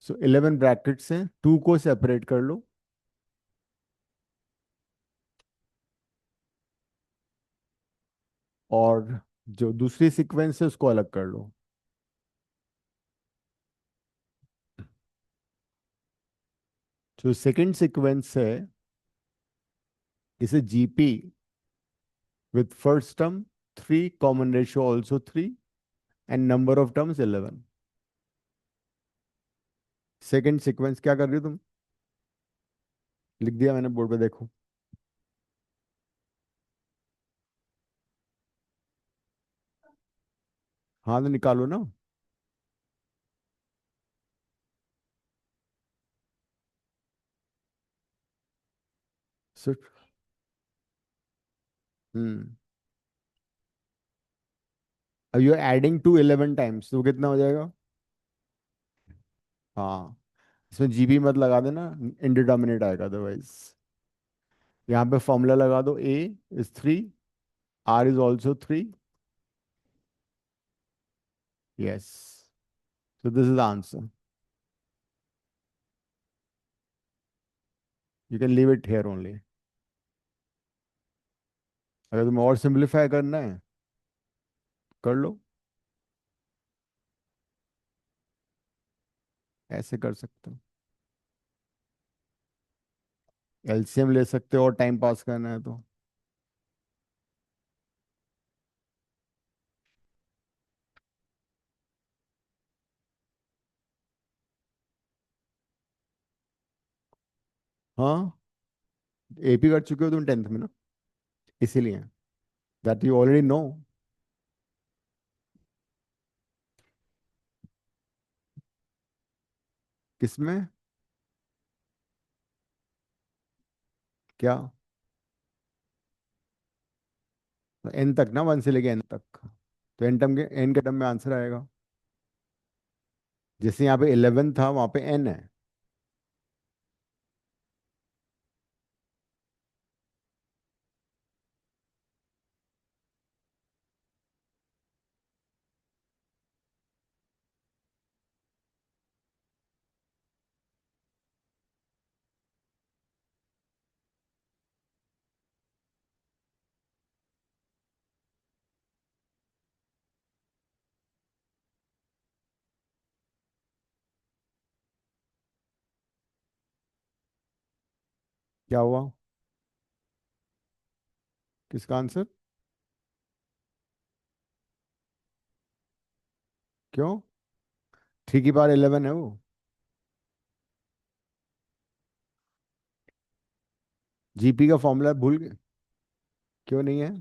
So 11 brackets हैं, 2 को सेपरेट कर लो, और जो दूसरी सीक्वेंस है उसको अलग कर लो। जो सेकंड सीक्वेंस है, इसे GP with first term 3, common ratio also 3, and number of terms 11। Second sequence क्या कर रही हो तुम? लिख दिया मैंने बोर्ड पे, देखो। हाँ, तो निकालो ना। सिर्फ हम्म अब यू एडिंग टू 11 टाइम्स, तो कितना हो जाएगा? हाँ, इसमें जीबी मत लगा देना, इंडिटर्मिनेट आएगा अदरवाइज। यहाँ पे फॉर्मूला लगा दो, A is 3, R is also 3। Yes, so this is the answer। You can leave it here only। अगर तुम्हें और सिंप्लीफाई करना है, कर लो। ऐसे कर सकते हो, एलसीएम ले सकते हो, और टाइम पास करना है तो। हाँ, एपी कर चुके हो तुम 10th में ना, इसीलिए, दैट यू ऑलरेडी नो। किसमें? क्या? एन तक ना, 1 से लेके एन तक, तो एन के टर्म में आंसर आएगा। जैसे यहाँ पे 11 था, वहां पे एन है। क्या हुआ? किसका आंसर? क्यों? 3 की पावर 11 है वो। जीपी का फॉर्मूला भूल गए? क्यों नहीं है?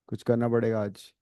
कुछ करना पड़ेगा आज।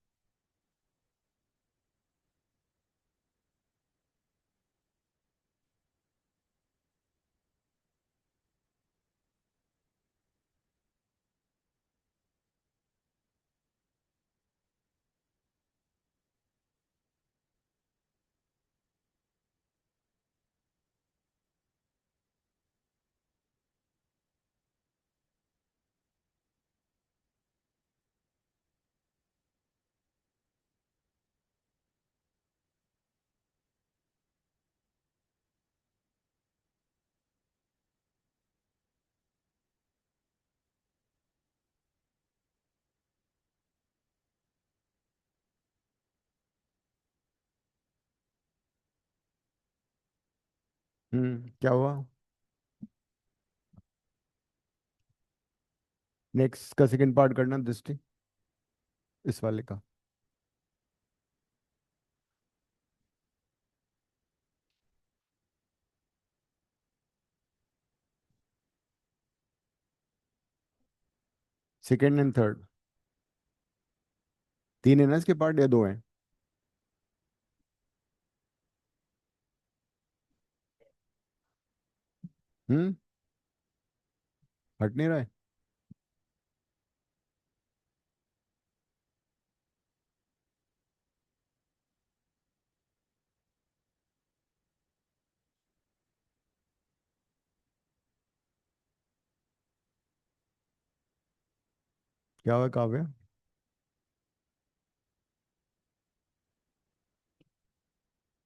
क्या हुआ? नेक्स्ट का सेकंड पार्ट करना दृष्टि, इस वाले का। सेकंड एंड थर्ड, तीन है ना इसके पार्ट, या दो हैं? हम्म। हट नहीं रहा है? क्या हुआ काव्य?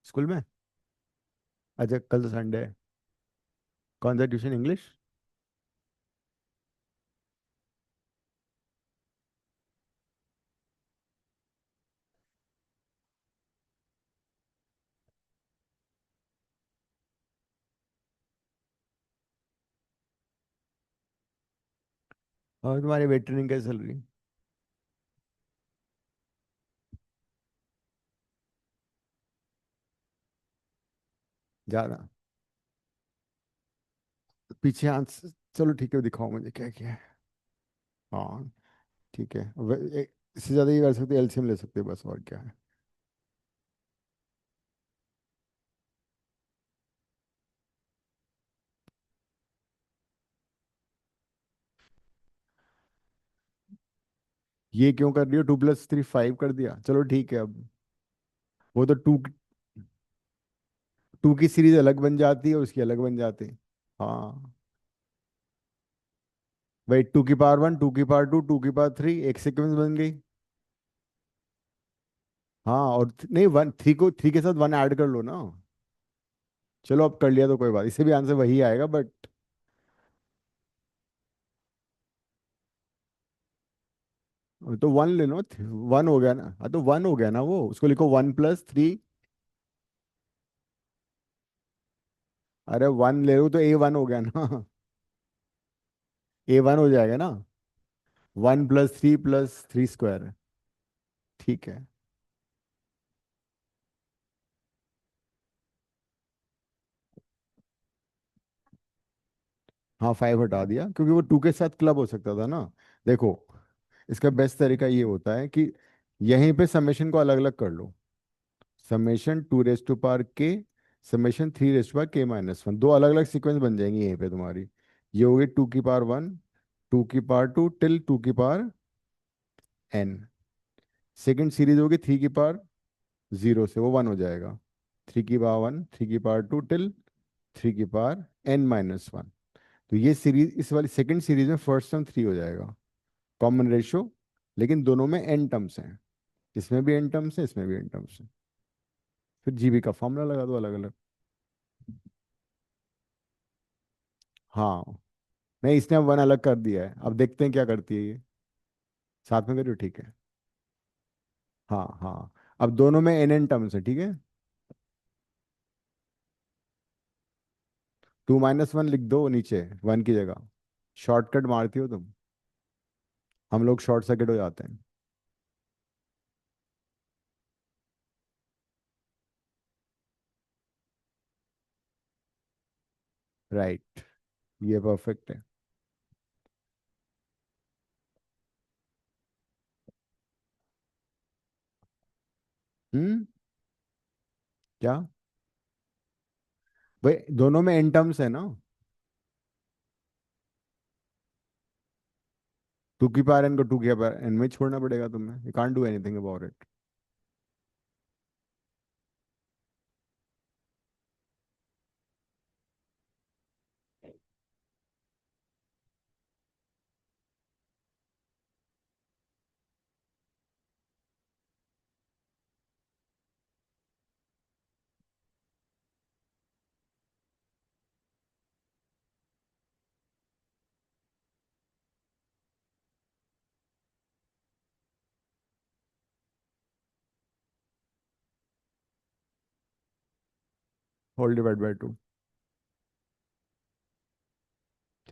स्कूल में? अच्छा, कल तो संडे है। कौन सा ट्यूशन, इंग्लिश? और तुम्हारी वेट ट्रेनिंग कैसे चल रही? ज्यादा? पीछे हाथ चलो ठीक है, दिखाओ मुझे क्या क्या है। हाँ ठीक है, इससे ज्यादा ये कर सकते, एलसीएम ले सकते हैं बस, और क्या है। ये क्यों कर रही हो? 2 + 3 5 कर दिया, चलो ठीक है अब। वो तो टू की सीरीज अलग बन जाती है और उसकी अलग बन जाती है। हाँ, भाई 2 की पावर 1, 2 की पावर 2, 2 की पावर 3, एक सीक्वेंस बन गई। हाँ, और नहीं, वन थ्री को, थ्री के साथ वन ऐड कर लो ना। चलो अब कर लिया तो कोई बात, इससे भी आंसर वही आएगा बट। तो वन ले लो, वन हो गया ना, हाँ तो वन हो गया ना, वो उसको लिखो 1 + 3। अरे वन ले लो तो A1 हो गया ना। A1 हो जाएगा ना। 1 + 3 + 3 स्क्वायर। ठीक है। हाँ, 5 हटा दिया क्योंकि वो टू के साथ क्लब हो सकता था ना। देखो, इसका बेस्ट तरीका ये होता है कि यहीं पे समेशन को अलग अलग कर लो। Summation 2 raise to power k, summation 3 raise to power k-1, दो अलग अलग सीक्वेंस बन जाएंगी यहीं पे तुम्हारी। ये होगी 2 की पावर 1, 2 की पावर 2 टिल 2 की पावर n। सेकेंड सीरीज होगी 3 की पावर 0 से, वो 1 हो जाएगा। 3 की पावर 1, 3 की पावर 2 टिल 3 की पावर n-1। तो ये सीरीज, इस वाली सेकंड सीरीज में फर्स्ट टर्म 3 हो जाएगा, कॉमन रेशियो। लेकिन दोनों में n टर्म्स हैं, इसमें भी n टर्म्स है, इसमें भी n टर्म्स है। फिर जीबी का फॉर्मूला लगा दो अलग अलग। हाँ, नहीं इसने अब वन अलग कर दिया है, अब देखते हैं क्या करती है ये। साथ में करियो, ठीक है। हाँ हाँ, अब दोनों में n टर्म्स है, ठीक है। 2 - 1 लिख दो नीचे, वन की जगह। शॉर्टकट मारती हो तुम, हम लोग शॉर्ट सर्किट हो जाते हैं। राइट, ये परफेक्ट है। हम्म। क्या? भाई दोनों में n टर्म्स है ना। 2 की पावर n को 2 की पावर n में छोड़ना पड़ेगा तुम्हें, you can't do anything about it. Whole divide by 2।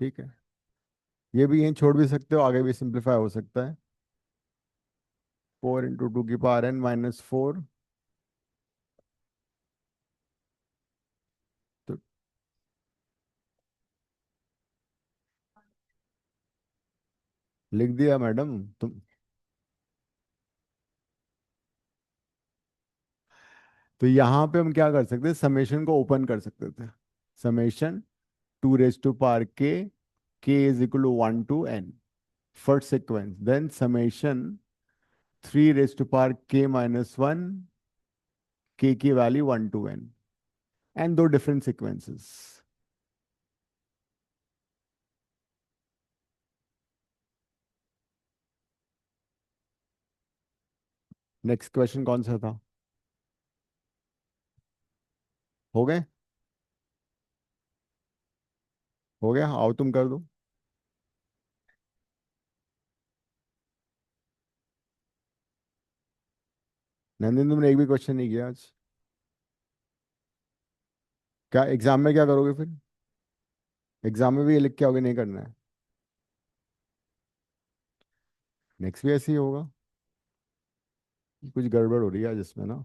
ठीक है, ये भी यहीं छोड़ भी सकते हो, आगे भी सिंप्लीफाई हो सकता है। 4 × 2 की पावर n - 4। तो लिख दिया मैडम तुम। तो यहाँ पे हम क्या कर सकते हैं, समेशन को ओपन कर सकते थे। Summation 2 raised to power k, k = 1 to n, first sequence, then summation 3 raised to power k - 1, k की वैल्यू 1 to n, एंड दो डिफरेंट सीक्वेंसेस। नेक्स्ट क्वेश्चन कौन सा था? हो गए? हो गया, आओ तुम कर दो। नंदिन तुमने एक भी क्वेश्चन नहीं किया आज। क्या एग्जाम में क्या करोगे फिर? एग्जाम में भी ये लिख के आओगे, नहीं करना है? नेक्स्ट भी ऐसे ही होगा। कुछ गड़बड़ हो रही है आज इसमें ना।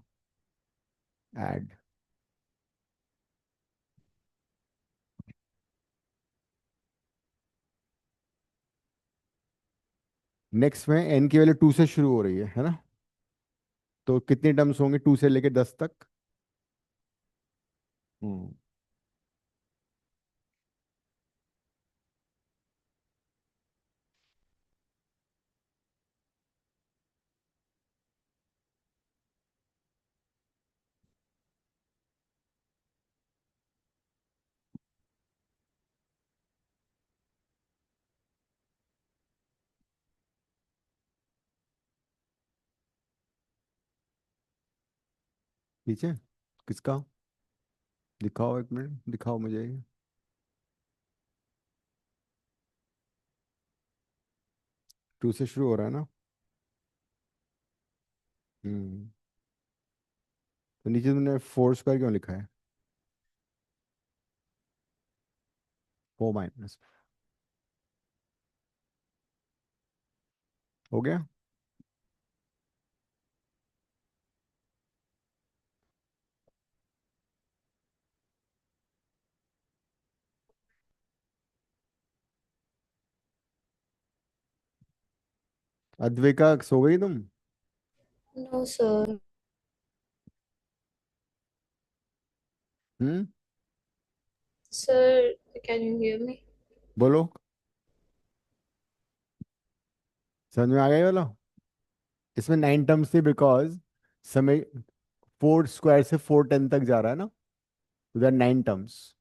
ऐड। नेक्स्ट में n की वैल्यू 2 से शुरू हो रही है ना? तो कितनी टर्म्स होंगे 2 से लेके 10 तक? हम्म। पीछे किसका? दिखाओ, एक मिनट दिखाओ मुझे। 2 से शुरू हो रहा है ना? हम्म। तो नीचे तुमने 4² क्यों लिखा है? 4 - हो गया। अद्विका सो गई तुम? No, sir. Hmm. Sir, can you hear me? बोलो। समझ में आ गया बोलो। इसमें 9 टर्म्स थी बिकॉज समय 4² से 410 तक जा रहा है ना, तो देयर 9 टर्म्स।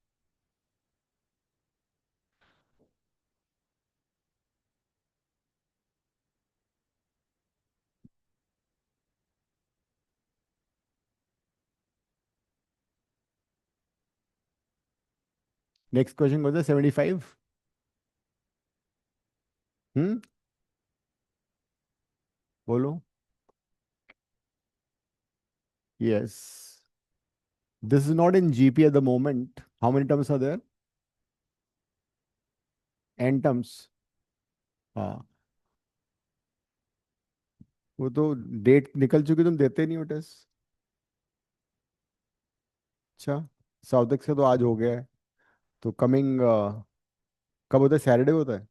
नेक्स्ट क्वेश्चन कौन सा, 75? हम्म। बोलो। Yes. This is not in GP at the moment, how many terms are there? n terms. हाँ। वो तो डेट निकल चुकी, तुम देते नहीं हो टेस्ट। अच्छा, साउथ का तो आज हो गया है। तो कमिंग कब होता है, सैटरडे होता है?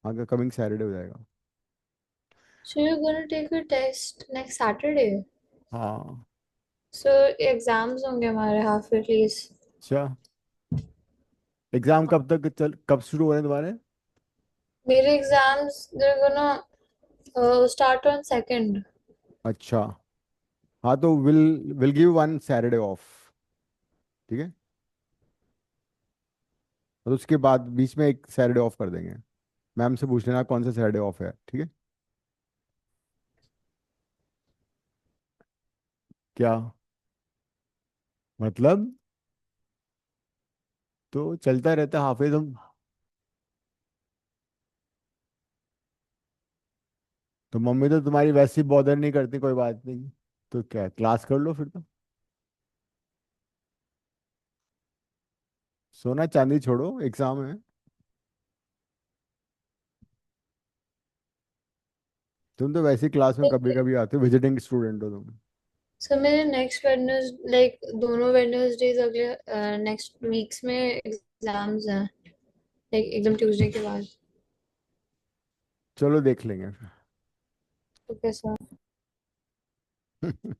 हाँ, कमिंग सैटरडे हो जाएगा। So you're gonna take a test next Saturday. हाँ। So exams होंगे हमारे half yearlies. अच्छा, एग्जाम कब शुरू हो रहे हैं तुम्हारे? मेरे exams they're gonna start on 2nd. अच्छा। हाँ, तो will will give 1 Saturday of. ठीक है, और उसके बाद बीच में एक सैटरडे ऑफ कर देंगे। मैम से पूछ लेना कौन सा सैटरडे ऑफ है, ठीक है? क्या मतलब? तो चलता रहता है हाफिज हम। तो मम्मी तो तुम्हारी वैसे ही बॉदर नहीं करती, कोई बात नहीं। तो क्या, क्लास कर लो फिर तो। सोना चांदी छोड़ो, एग्जाम है। तुम तो वैसे क्लास में कभी कभी आते हो, विजिटिंग स्टूडेंट हो तुम। सर मेरे नेक्स्ट वेडनेस लाइक दोनों वेडनेसडेज अगले नेक्स्ट वीक्स में एग्जाम्स हैं, लाइक एकदम ट्यूसडे के बाद। चलो देख लेंगे तो कैसा? फिर।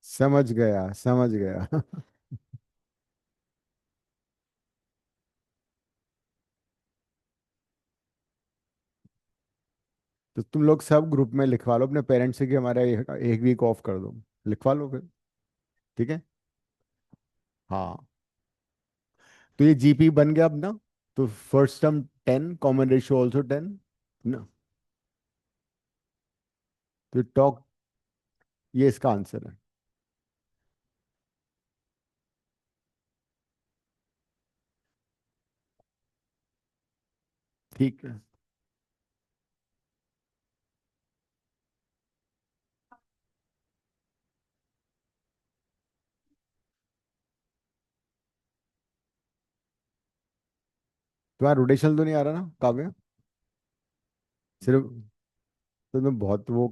समझ गया समझ गया। तो तुम लोग सब ग्रुप में लिखवा लो अपने पेरेंट्स से कि हमारा एक वीक ऑफ कर दो। लिखवा लो फिर। ठीक है। हाँ। तो ये जीपी बन गया अब ना। तो first term 10, common ratio also 10 ना। तो टॉक, ये इसका आंसर है। ठीक है। तुम्हारा रोटेशन तो नहीं आ रहा ना काव्य? सिर्फ तो तुम बहुत वो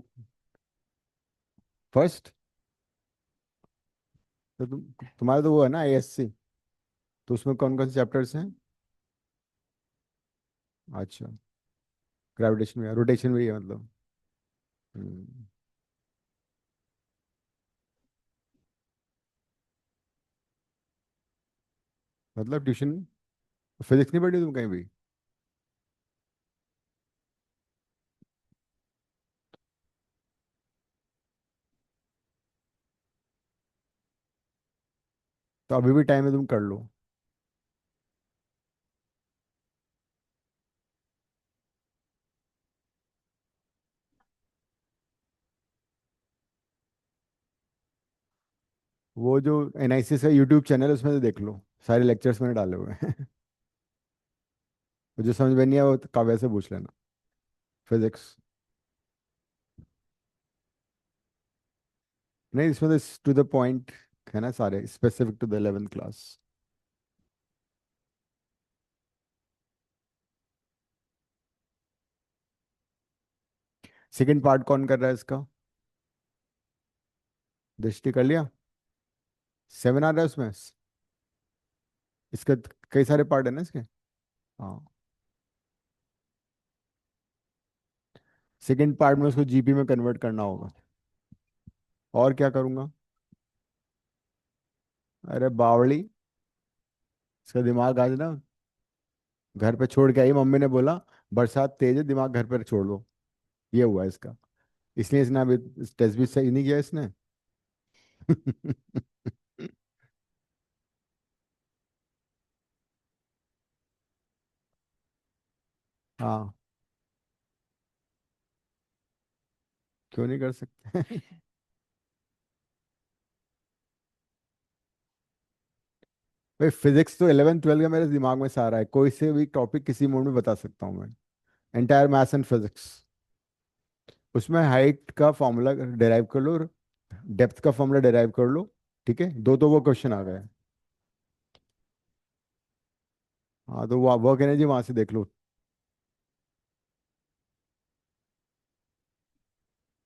फर्स्ट। तो तुम्हारा तो वो है ना एएससी। तो उसमें कौन कौन से चैप्टर्स हैं? अच्छा। ग्रेविटेशन में रोटेशन भी है मतलब। हम्म, मतलब ट्यूशन फिजिक्स नहीं पढ़ी तुम कहीं भी? तो अभी भी टाइम है, तुम कर लो। वो जो एनआईसी का यूट्यूब चैनल है उसमें से देख लो, सारे लेक्चर्स मैंने डाले हुए हैं। वो जो समझ में नहीं आया वो तो काव्या से पूछ लेना। फिजिक्स। नहीं, इसमें तो टू द पॉइंट है ना, सारे specific to the 11th class. Second part कौन कर रहा है इसका? दृष्टि कर लिया। 7 आ रहा है उसमें। इसका कई सारे पार्ट है ना इसके। हाँ। सेकंड पार्ट में उसको जीपी में कन्वर्ट करना होगा। और क्या करूंगा? अरे बावड़ी, इसका दिमाग आज ना घर पे छोड़ के आई, मम्मी ने बोला बरसात तेज है, दिमाग घर पर छोड़ दो। ये हुआ इसका। इसलिए इसने अभी टेस्ट भी सही नहीं किया इसने। हाँ। क्यों नहीं कर सकते? भाई फिजिक्स तो 11th 12th का मेरे दिमाग में सारा है, कोई से भी टॉपिक किसी मोड में बता सकता हूँ मैं। Entire maths and physics. उसमें हाइट का फॉर्मूला डिराइव कर लो, डेप्थ का फॉर्मूला डिराइव कर लो। ठीक है, दो तो वो क्वेश्चन आ गए। हाँ, तो वो वर्क एनर्जी वहां से देख लो।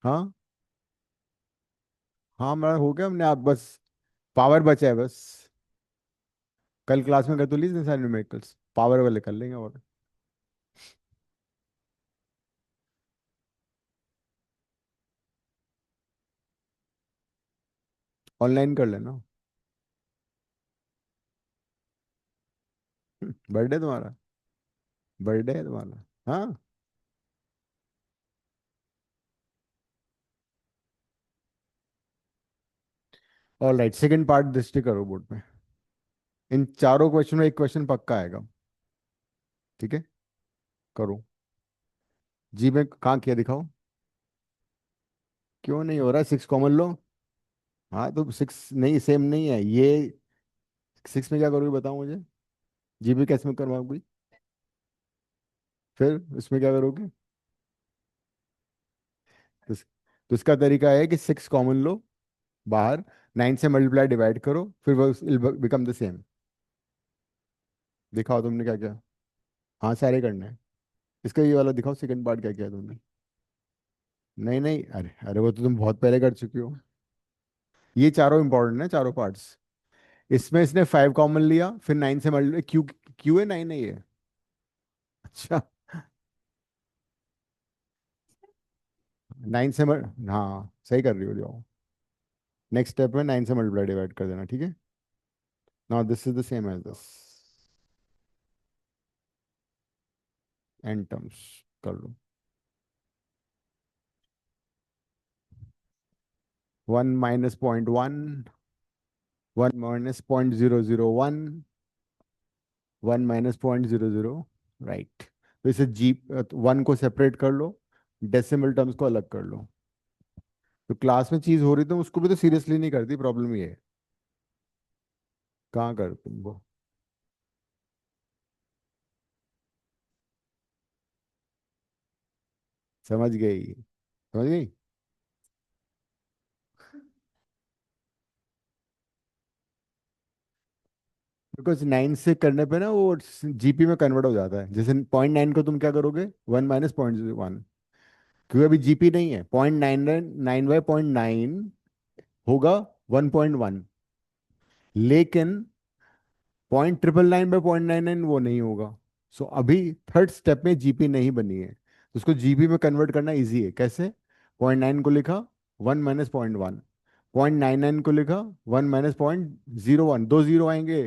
हाँ। हाँ, मेरा हो गया, हमने आप बस पावर बचा है बस। कल क्लास में कर तो ली सारे न्यूमेरिकल्स, पावर वाले कर लेंगे और ऑनलाइन कर लेना। बर्थडे तुम्हारा? बर्थडे है तुम्हारा? हाँ। ऑल राइट, सेकेंड पार्ट दृष्टि करो बोर्ड में। इन चारों क्वेश्चन में एक क्वेश्चन पक्का आएगा। ठीक है। करो। जी में कहाँ किया दिखाओ। क्यों नहीं हो रहा? 6 कॉमन लो। हाँ, तो 6 नहीं, सेम नहीं है ये। 6 में क्या करोगे बताओ मुझे? जी में कैसे में करवाओगी? फिर इसमें क्या करोगे? तो इसका तरीका है कि 6 कॉमन लो बाहर, 9 से मल्टीप्लाई डिवाइड करो, फिर वो बिकम द सेम। दिखाओ तुमने क्या किया। हाँ सारे करने हैं। इसका ये वाला दिखाओ, सेकंड पार्ट क्या किया तुमने। नहीं नहीं, अरे अरे वो तो तुम बहुत पहले कर चुकी हो। ये चारों इंपॉर्टेंट है, चारों पार्ट्स। इसमें इसने 5 कॉमन लिया, फिर 9 से मल्टीप्लाई, क्यू क्यू है 9 है ये। अच्छा। 9 से हाँ सही कर रही हो, जाओ। नेक्स्ट स्टेप में 9 से मल्टीप्लाई डिवाइड कर देना, ठीक है। Now this is the same as this, N terms कर लो। 1 माइनस 0.1, 1 माइनस 0.001, 1 माइनस 0.00, राइट। तो इसे जी 1 को सेपरेट कर लो, डेसिमल टर्म्स को अलग कर लो। तो क्लास में चीज हो रही तो उसको भी तो सीरियसली नहीं करती, प्रॉब्लम ये है। कहाँ कर तुम वो। समझ गई, समझ गई। बिकॉज 9 से करने पे ना वो जीपी में कन्वर्ट हो जाता है। जैसे 0.9 को तुम क्या करोगे, 1 माइनस 0.1, क्योंकि अभी जीपी नहीं है। 0.99 बाई 0.9 होगा 1.1, लेकिन 0.999 वो नहीं होगा। सो अभी थर्ड स्टेप में जीपी नहीं बनी है, तो उसको जीपी में कन्वर्ट करना इजी है। कैसे, 0.9 को लिखा 1 माइनस 0.1, 0.99 को लिखा 1 माइनस 0.01, दो जीरो आएंगे।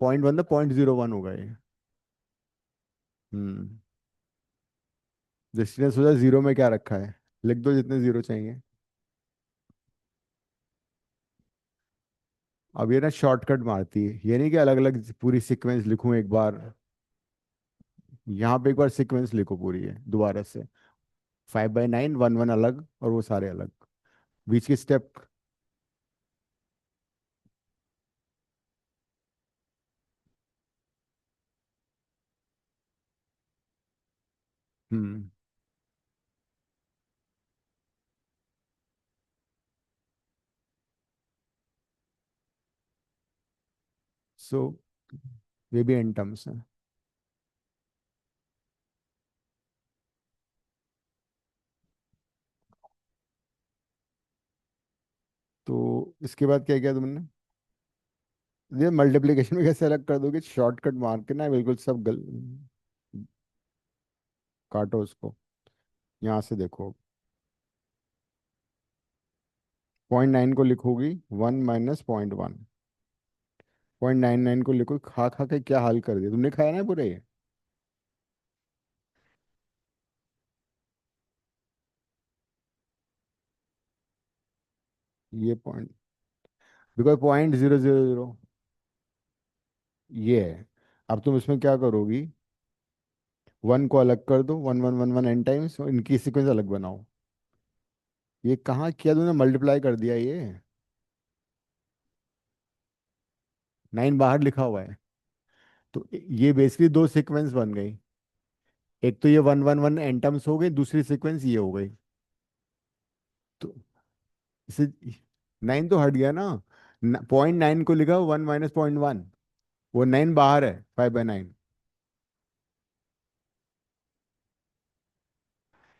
0.1 तो 0.01 होगा ये। हम्म। दृष्टि ने सोचा जीरो में क्या रखा है, लिख दो जितने जीरो चाहिए। अब ये ना शॉर्टकट मारती है, ये नहीं कि अलग अलग पूरी सीक्वेंस लिखूं एक बार। यहाँ पे एक बार सीक्वेंस लिखो पूरी है दोबारा से। 5/9, 1 1 अलग और वो सारे अलग, बीच के स्टेप। हम्म। सो ये भी एन टर्म्स है। तो इसके बाद क्या किया तुमने। ये मल्टीप्लिकेशन में कैसे अलग कर दोगे, शॉर्टकट मार के ना बिल्कुल सब काटो उसको। यहाँ से देखो, 0.9 को लिखोगी 1 माइनस 0.1, 0.99 को लिखो। खा खा के क्या हाल कर दिया तुमने, खाया ना पूरे ये पॉइंट। बिकॉज 0.000 ये है। अब तुम इसमें क्या करोगी, 1 को अलग कर दो, 1 1 1 1 एन टाइम्स, इनकी सीक्वेंस अलग बनाओ। ये कहाँ किया तुमने, मल्टीप्लाई कर दिया ये। 9 बाहर लिखा हुआ है। तो ये बेसिकली दो सीक्वेंस बन गई। एक तो ये 1 1 1 एन टर्म्स हो गई, दूसरी सीक्वेंस ये हो गई। तो इसे 9 तो हट गया ना। 0.9 को लिखा 1 माइनस 0.1, वो 9 बाहर है 5/9।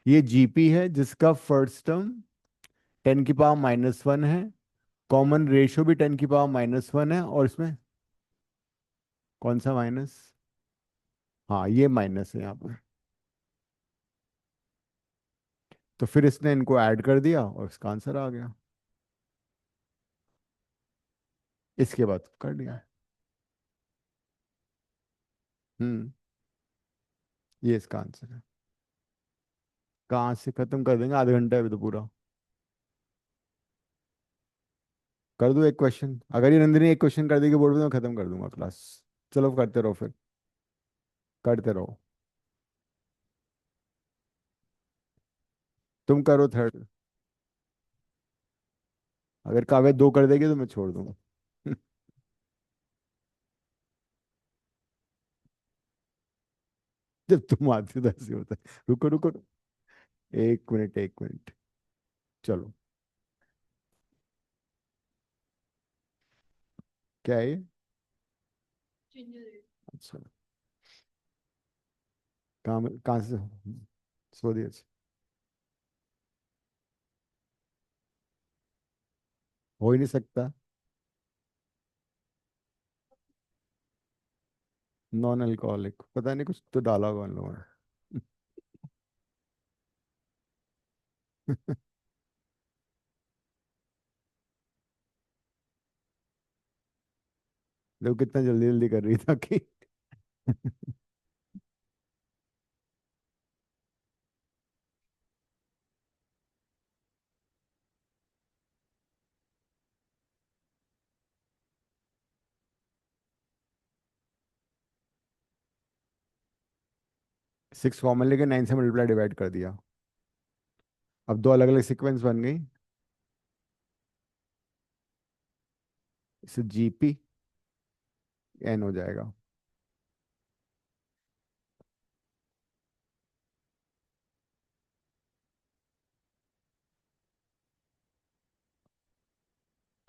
ये जीपी है जिसका फर्स्ट टर्म 10 की पावर -1 है, कॉमन रेशियो भी 10 की पावर -1 है, और इसमें कौन सा माइनस। हाँ ये माइनस है यहाँ पर। तो फिर इसने इनको ऐड कर दिया और इसका आंसर आ गया। इसके बाद कर लिया। हम्म। ये इसका आंसर है। कहाँ से खत्म कर देंगे, आधे घंटे अभी तो पूरा। कर दो एक क्वेश्चन, अगर ये नंदिनी एक क्वेश्चन कर देगी बोर्ड पे तो मैं खत्म कर दूंगा क्लास। चलो करते रहो फिर, करते रहो। तुम करो थर्ड। अगर काव्य दो कर देगी तो मैं छोड़ दूंगा। जब तुम आती हो तो ऐसे होता है। रुको रुको, 1 मिनट 1 मिनट। चलो, क्या है ये? अच्छा, कहाँ कहाँ से? सो दिया। हो ही नहीं सकता। नॉन अल्कोहलिक, पता नहीं, कुछ तो डाला होगा उन लोगों ने। देखो कितना जल्दी जल्दी कर रही था कि। सिक्स कॉमन लेके 9 से मल्टीप्लाई डिवाइड कर दिया। अब दो अलग अलग सीक्वेंस बन गई। इससे जीपी एन हो जाएगा।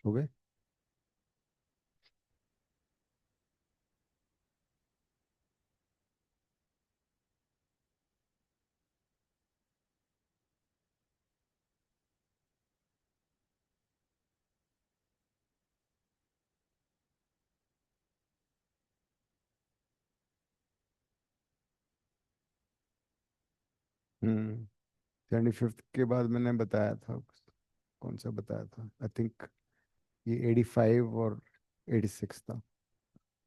हो गए। 75 के बाद मैंने बताया था, कौन सा बताया था, आई थिंक ये 85 और 86 था।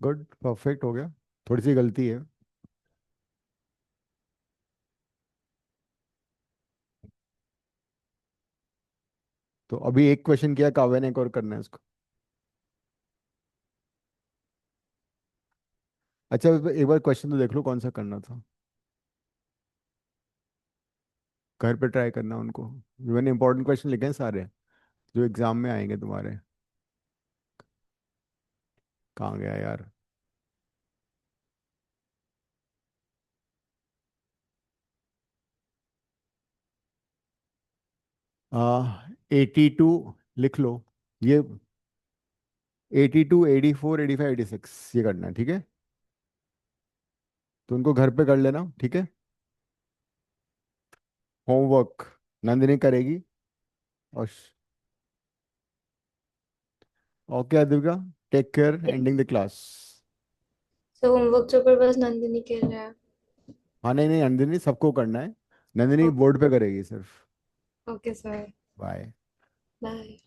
गुड, परफेक्ट हो गया। थोड़ी सी गलती है। तो अभी एक क्वेश्चन किया, काव्या ने एक और करना है उसको। अच्छा, एक बार क्वेश्चन तो देख लो कौन सा करना था। घर पे ट्राई करना उनको। मैंने इंपॉर्टेंट क्वेश्चन लिखे हैं सारे, जो एग्जाम में आएंगे तुम्हारे। कहाँ गया यार? 82 लिख लो। ये 82, 84, 85, 86 ये करना है, ठीक है? तो उनको घर पे कर लेना, ठीक है? होमवर्क नंदिनी करेगी। और okay Divya, take care, ending the class. So homework जो पर बस नंदिनी के लिए है। हाँ नहीं नहीं, नंदिनी सबको करना है। नंदिनी ओके। बोर्ड पे करेगी सिर्फ। Okay sir. बाय। बाय।